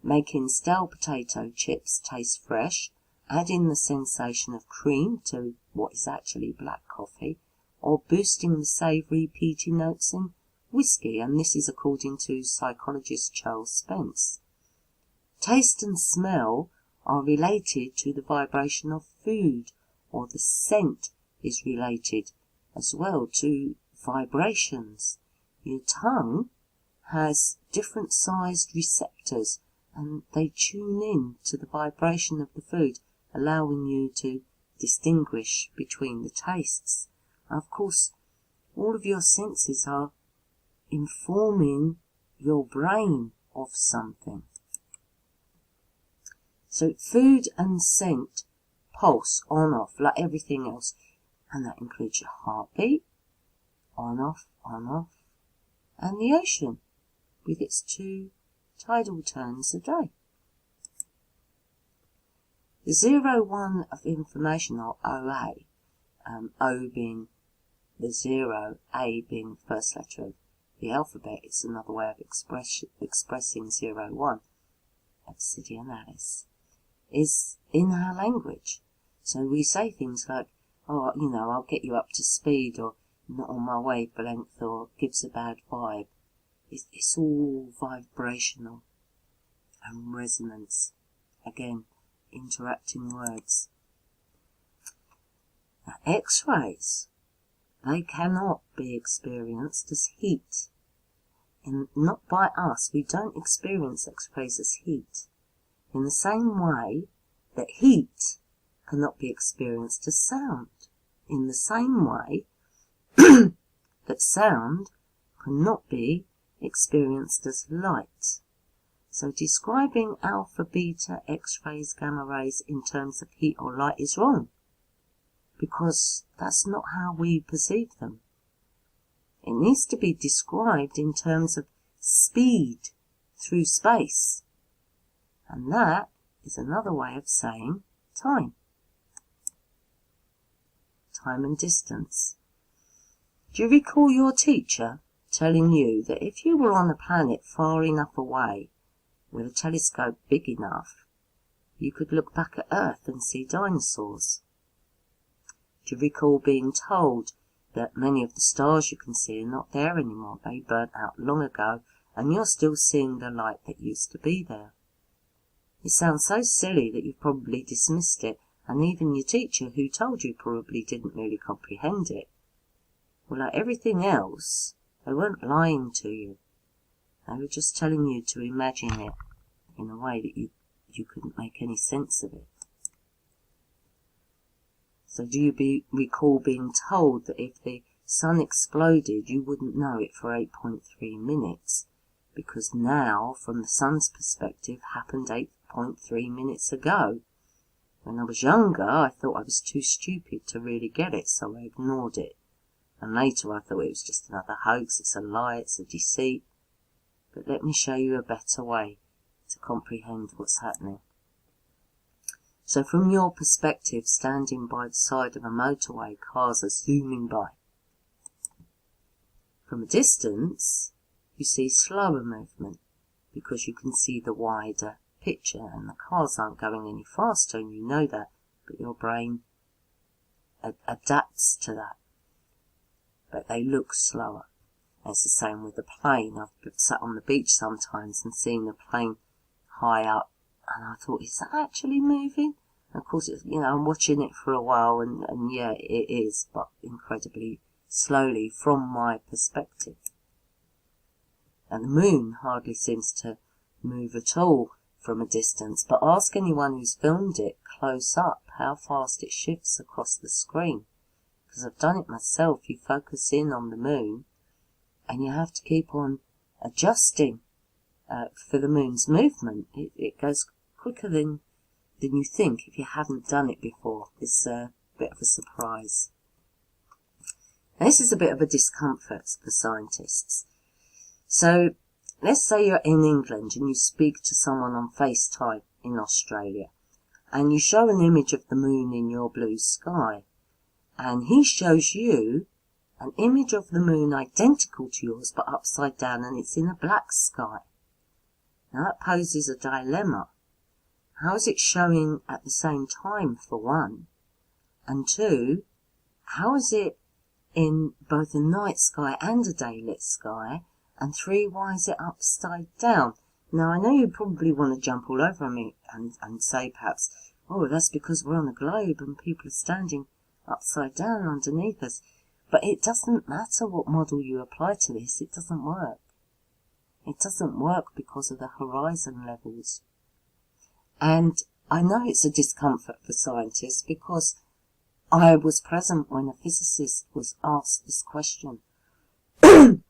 making stale potato chips taste fresh, adding the sensation of cream to what is actually black coffee, or boosting the savoury peaty notes in whiskey, and this is according to psychologist Charles Spence. Taste and smell are related to the vibration of food, or the scent is related as well to vibrations. Your tongue has different sized receptors, and they tune in to the vibration of the food, allowing you to distinguish between the tastes. Of course, all of your senses are informing your brain of something. So food and scent pulse on off like everything else, and that includes your heartbeat, on off, and the ocean with its 2 tidal turns a day. The 0-1 of information, or OA, O being the 0, A being the first letter of the alphabet, it's another way of expressing 0-1, Obsidian Alice, is in our language. So we say things like, oh, I'll get you up to speed, or not on my wavelength, or gives a bad vibe. It's all vibrational and resonance. Again, interacting words. Now, X-rays, they cannot be experienced as heat. And not by us. We don't experience X-rays as heat. In the same way that heat cannot be experienced as sound. In the same way that sound cannot be experienced as light. So describing alpha, beta, X-rays, gamma rays in terms of heat or light is wrong, because that's not how we perceive them. It needs to be described in terms of speed through space, and that is another way of saying time. Time and distance. Do you recall your teacher telling you that if you were on a planet far enough away, with a telescope big enough, you could look back at Earth and see dinosaurs? Do you recall being told that many of the stars you can see are not there anymore? They burnt out long ago, and you're still seeing the light that used to be there. It sounds so silly that you've probably dismissed it, and even your teacher who told you probably didn't really comprehend it. Well, like everything else, they weren't lying to you. They were just telling you to imagine it in a way that you couldn't make any sense of it. So do you recall being told that if the sun exploded, you wouldn't know it for 8.3 minutes, because now, from the sun's perspective, happened 8.3 minutes ago? When I was younger, I thought I was too stupid to really get it, so I ignored it. And later I thought it was just another hoax, it's a lie, it's a deceit. But let me show you a better way to comprehend what's happening. So from your perspective, standing by the side of a motorway, cars are zooming by. From a distance, you see slower movement, because you can see the wider picture, and the cars aren't going any faster, and you know that, but your brain adapts to that. But they look slower. And it's the same with the plane. I've sat on the beach sometimes and seen the plane high up, and I thought, is that actually moving? And of course, I'm watching it for a while, and yeah, it is, but incredibly slowly from my perspective. And the moon hardly seems to move at all from a distance, but ask anyone who's filmed it close up how fast it shifts across the screen. Because I've done it myself. You focus in on the moon, and you have to keep on adjusting for the moon's movement. It goes quicker than you think if you haven't done it before. It's a bit of a surprise. Now, this is a bit of a discomfort for scientists. So, let's say you're in England and you speak to someone on FaceTime in Australia, and you show an image of the moon in your blue sky, and he shows you an image of the moon identical to yours but upside down, and it's in a black sky. Now that poses a dilemma. How is it showing at the same time, for one? And two, how is it in both a night sky and a daylit sky? And three, why is it upside down? Now I know you probably want to jump all over me and say perhaps, oh, that's because we're on a globe and people are standing upside down underneath us. But it doesn't matter what model you apply to this, it doesn't work. It doesn't work because of the horizon levels. And I know it's a discomfort for scientists because I was present when a physicist was asked this question. And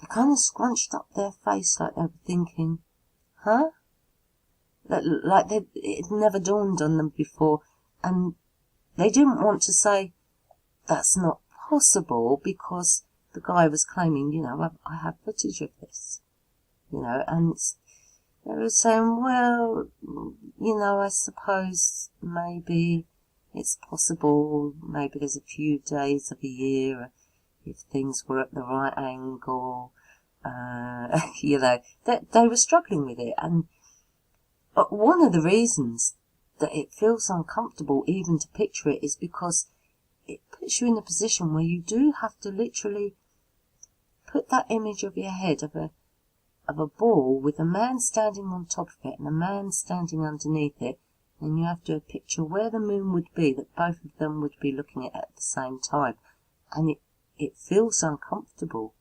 they kind of scrunched up their face like they were thinking, huh? Like it never dawned on them before. And they didn't want to say, that's not possible, because the guy was claiming, I have footage of this. And they were saying, well, I suppose maybe it's possible, maybe there's a few days of a year if things were at the right angle, they were struggling with it. And one of the reasons that it feels uncomfortable even to picture it is because it puts you in a position where you do have to literally put that image of your head of a ball with a man standing on top of it and a man standing underneath it, and you have to picture where the moon would be that both of them would be looking at the same time. And it feels uncomfortable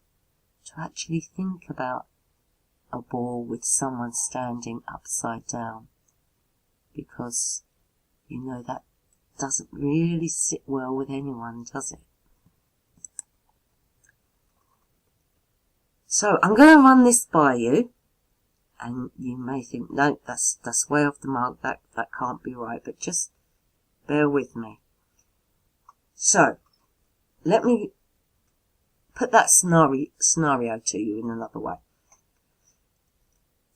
to actually think about a ball with someone standing upside down, because that doesn't really sit well with anyone, does it? So I'm going to run this by you, and you may think, no, that's way off the mark, that can't be right, but just bear with me. So let me put that scenario to you in another way.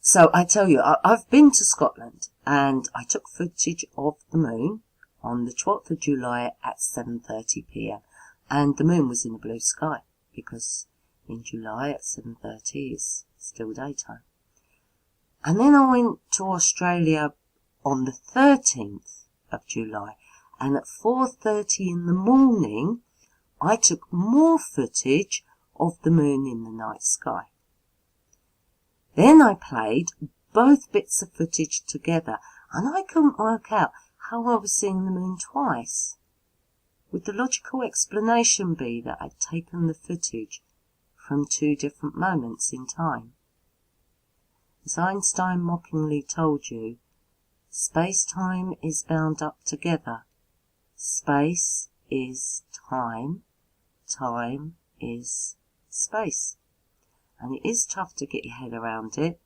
So I tell you, I've been to Scotland, and I took footage of the moon on the 12th of July at 7:30 p.m. And the moon was in the blue sky, because in July at 7:30 is still daytime. And then I went to Australia on the 13th of July, and at 4:30 in the morning, I took more footage of the moon in the night sky. Then I played both bits of footage together, and I couldn't work out how I was seeing the moon twice. Would the logical explanation be that I'd taken the footage from two different moments in time? As Einstein mockingly told you, space-time is bound up together. Space is time. Time is space. And it is tough to get your head around it,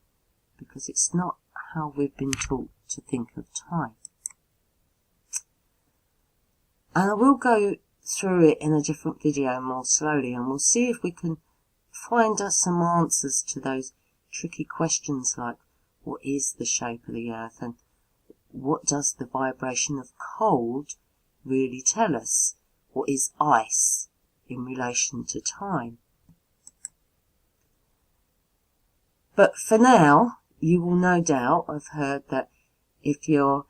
because it's not how we've been taught to think of time. And I will go through it in a different video more slowly, and we'll see if we can find us some answers to those tricky questions like, what is the shape of the Earth, and what does the vibration of cold really tell us? What is ice in relation to time? But for now, you will no doubt have heard that if you're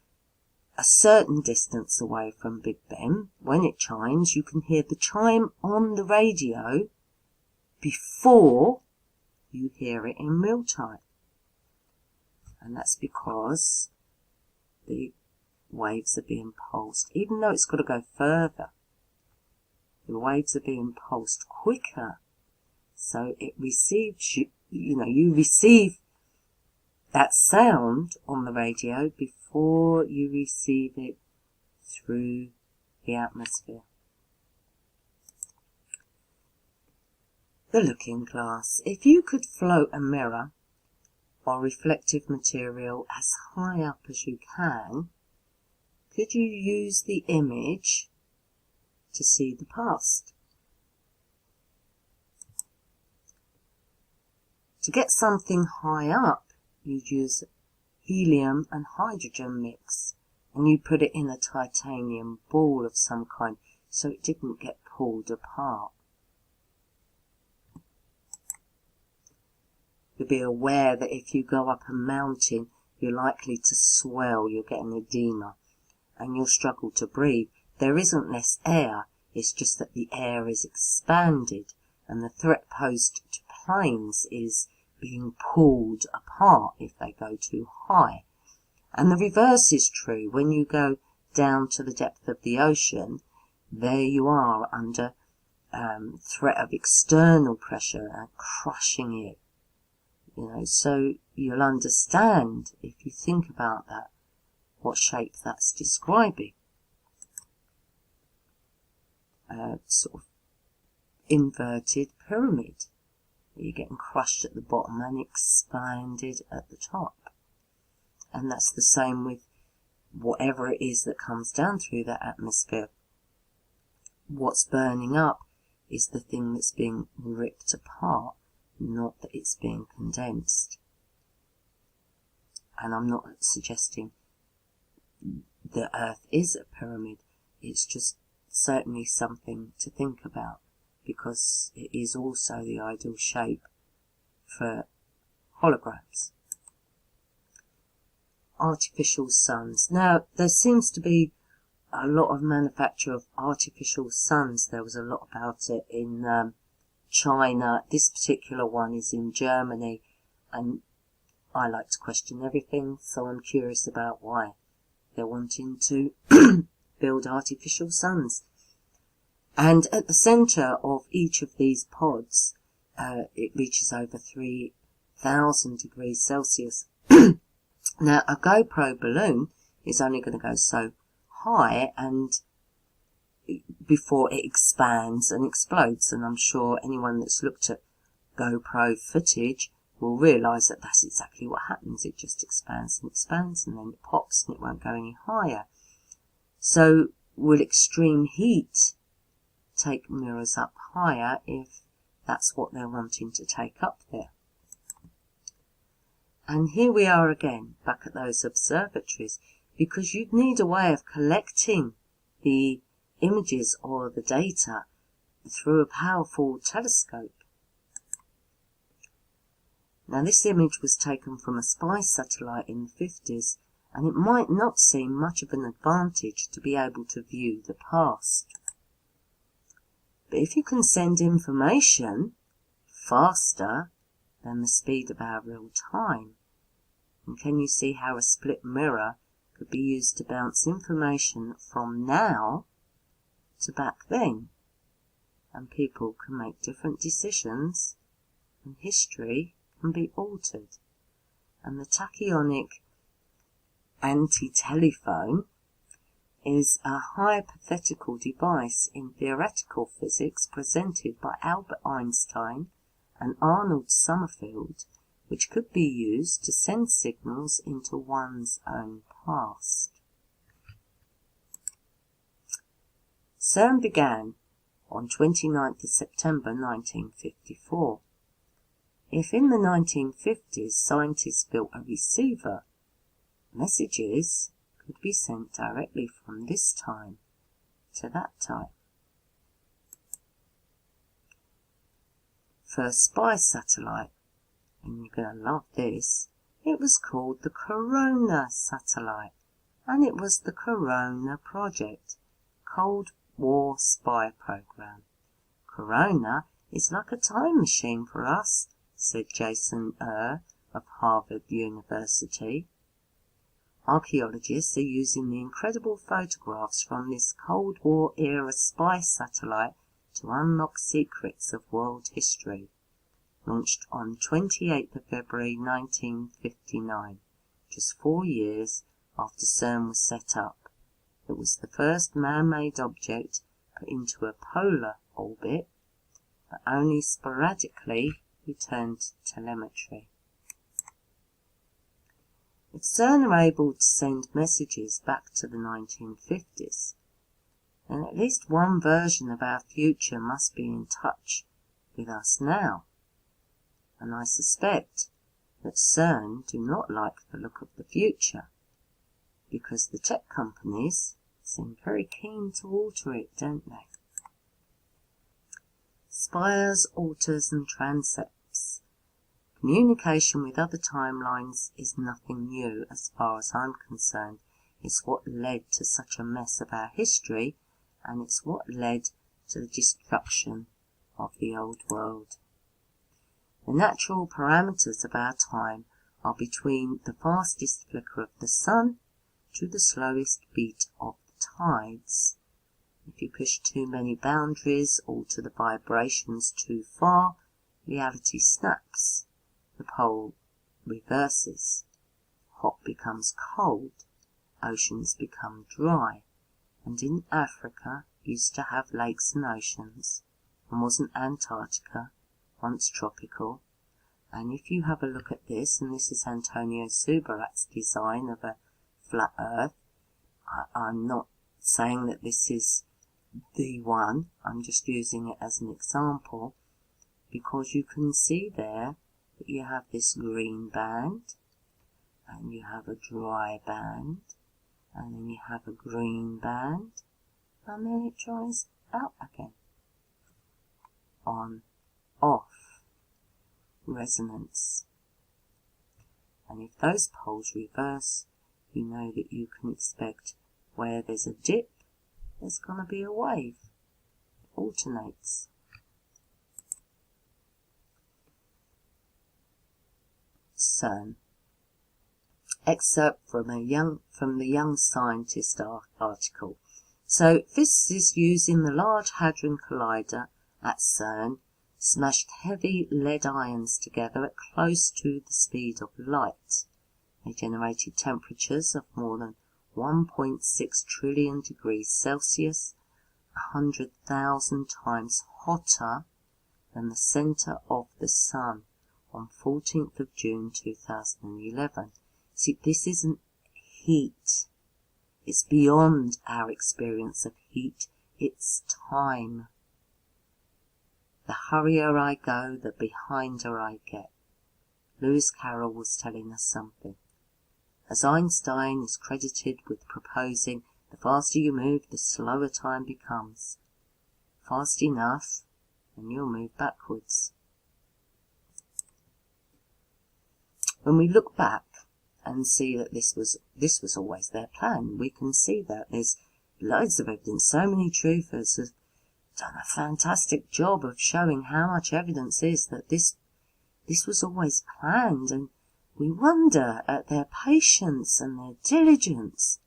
a certain distance away from Big Ben, when it chimes, you can hear the chime on the radio before you hear it in real time. And that's because the waves are being pulsed. Even though it's got to go further, the waves are being pulsed quicker. So it receives you receive that sound on the radio before you receive it through the atmosphere. The looking glass. If you could float a mirror or reflective material as high up as you can, could you use the image to see the past? To get something high up, you'd use helium and hydrogen mix, and you put it in a titanium ball of some kind so it didn't get pulled apart. You'll be aware that if you go up a mountain, you're likely to swell, you'll get an edema, and you'll struggle to breathe. There isn't less air, it's just that the air is expanded, and the threat posed to planes is being pulled apart if they go too high. And the reverse is true. When you go down to the depth of the ocean, there you are under threat of external pressure and crushing it. So you'll understand, if you think about that, what shape that's describing. sort of inverted pyramid. You're getting crushed at the bottom and expanded at the top. And that's the same with whatever it is that comes down through that atmosphere. What's burning up is the thing that's being ripped apart, not that it's being condensed. And I'm not suggesting the Earth is a pyramid. It's just certainly something to think about, because it is also the ideal shape for holograms. Artificial suns. Now, there seems to be a lot of manufacture of artificial suns. There was a lot about it in China. This particular one is in Germany, and I like to question everything, so I'm curious about why they're wanting to build artificial suns. And at the centre of each of these pods, it reaches over 3,000 degrees Celsius. Now, a GoPro balloon is only going to go so high and before it expands and explodes. And I'm sure anyone that's looked at GoPro footage will realise that that's exactly what happens. It just expands and expands, and then it pops and it won't go any higher. So will extreme heat take mirrors up higher if that's what they're wanting to take up there? And here we are again, back at those observatories, because you'd need a way of collecting the images or the data through a powerful telescope. Now, this image was taken from a spy satellite in the 50s, and it might not seem much of an advantage to be able to view the past. But if you can send information faster than the speed of our real time, and can you see how a split mirror could be used to bounce information from now to back then? And people can make different decisions, and history can be altered. And the tachyonic anti-telephone is a hypothetical device in theoretical physics presented by Albert Einstein and Arnold Sommerfeld, which could be used to send signals into one's own past. CERN began on 29th of September 1954. If in the 1950s scientists built a receiver, messages could be sent directly from this time to that time. First spy satellite, and you're going to love this, it was called the Corona satellite, and it was the Corona project, Cold War spy program. Corona is like a time machine for us, said Jason of Harvard University. Archaeologists are using the incredible photographs from this Cold War era spy satellite to unlock secrets of world history. Launched on 28th of February 1959, just 4 years after CERN was set up. It was the first man-made object put into a polar orbit, but only sporadically returned telemetry. If CERN are able to send messages back to the 1950s, then at least one version of our future must be in touch with us now. And I suspect that CERN do not like the look of the future, because the tech companies seem very keen to alter it, don't they? Spires, alters and transepts. Communication with other timelines is nothing new as far as I'm concerned. It's what led to such a mess of our history, and it's what led to the destruction of the old world. The natural parameters of our time are between the fastest flicker of the sun to the slowest beat of the tides. If you push too many boundaries, alter the vibrations too far, reality snaps. The pole reverses. Hot becomes cold. Oceans become dry. And in Africa, used to have lakes and oceans, and wasn't Antarctica once tropical? And if you have a look at this, and this is Antonio Subarat's design of a flat Earth, I'm not saying that this is the one, I'm just using it as an example, because you can see there that you have this green band, and you have a dry band, and then you have a green band, and then it dries out again. On, off, resonance. And if those poles reverse, you know that you can expect where there's a dip, there's going to be a wave. It alternates. CERN. Excerpt from the Young Scientist article. So, physicists using the Large Hadron Collider at CERN smashed heavy lead ions together at close to the speed of light. They generated temperatures of more than 1.6 trillion degrees Celsius, 100,000 times hotter than the center of the sun on 14th of June 2011. See, this isn't heat. It's beyond our experience of heat. It's time. The hurrier I go, the behinder I get. Lewis Carroll was telling us something. As Einstein is credited with proposing, the faster you move, the slower time becomes. Fast enough, and you'll move backwards. When we look back and see that this was always their plan, we can see that there's loads of evidence. So many truthers have done a fantastic job of showing how much evidence is that this was always planned, and we wonder at their patience and their diligence.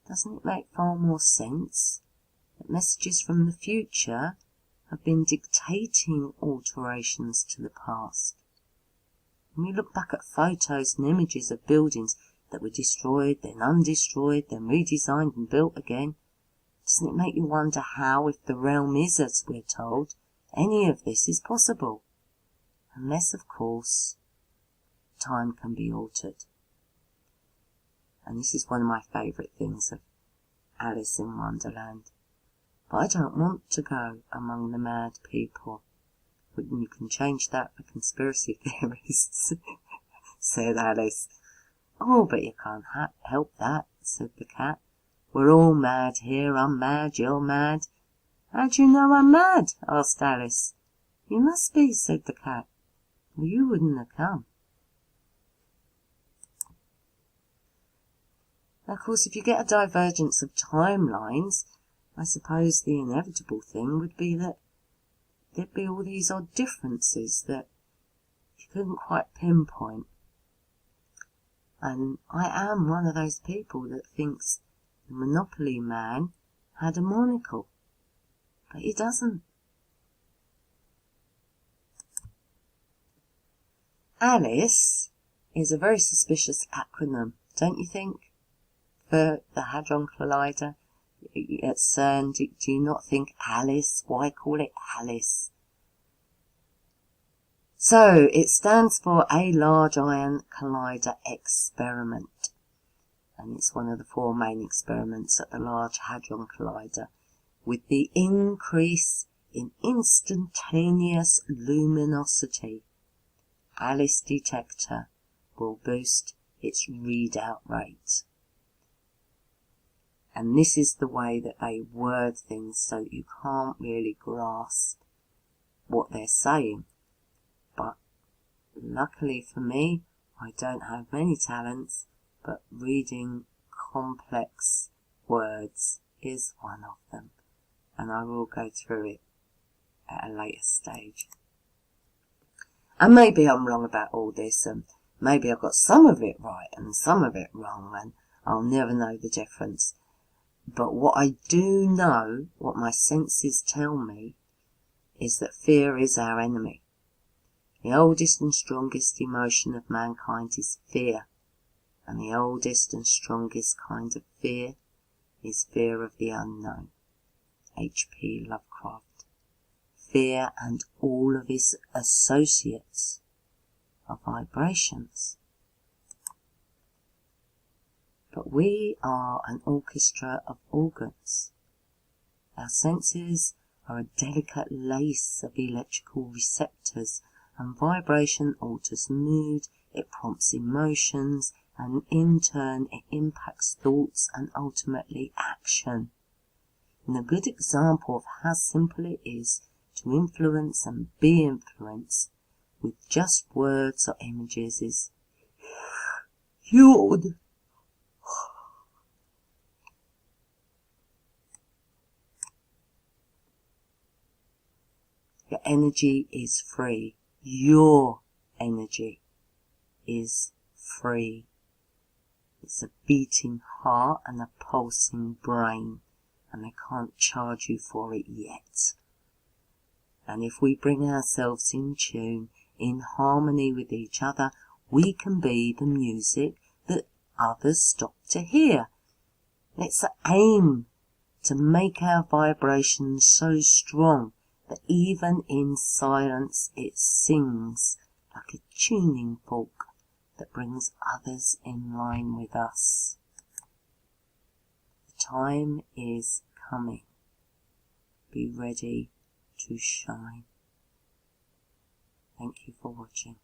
Doesn't it make far more sense that messages from the future have been dictating alterations to the past? When we look back at photos and images of buildings that were destroyed, then undestroyed, then redesigned and built again, doesn't it make you wonder how, if the realm is as we're told, any of this is possible? Unless, of course, time can be altered. And this is one of my favourite things of Alice in Wonderland. But I don't want to go among the mad people. But you can change that for conspiracy theorists, said Alice. Oh, but you can't help that, said the cat. We're all mad here. I'm mad, you're mad. How do you know I'm mad? Asked Alice. You must be, said the cat. Well, you wouldn't have come. Now, of course, if you get a divergence of timelines, I suppose the inevitable thing would be that there'd be all these odd differences that you couldn't quite pinpoint. And I am one of those people that thinks the Monopoly man had a monocle, but he doesn't. Alice is a very suspicious acronym, don't you think, for the Hadron Collider at CERN? Do you not think Alice? Why call it Alice? So, it stands for a Large Ion Collider Experiment. And it's one of the 4 main experiments at the Large Hadron Collider, with the increase in instantaneous luminosity. Alice detector will boost its readout rate. And this is the way that they word things so that you can't really grasp what they're saying. But luckily for me, I don't have many talents, but reading complex words is one of them. And I will go through it at a later stage. And maybe I'm wrong about all this, and maybe I've got some of it right and some of it wrong, and I'll never know the difference. But what I do know, what my senses tell me, is that fear is our enemy. The oldest and strongest emotion of mankind is fear, and the oldest and strongest kind of fear is fear of the unknown. H.P. Lovecraft. Fear and all of its associates are vibrations. But we are an orchestra of organs. Our senses are a delicate lace of electrical receptors, and vibration alters mood, it prompts emotions, and in turn it impacts thoughts and ultimately action. And a good example of how simple it is to influence and be influenced with just words or images is yawn. Your energy is free. Your energy is free. It's a beating heart and a pulsing brain, and they can't charge you for it yet. And if we bring ourselves in tune, in harmony with each other, we can be the music that others stop to hear. Let's aim to make our vibrations so strong that even in silence it sings like a tuning fork that brings others in line with us. The time is coming. Be ready to shine. Thank you for watching.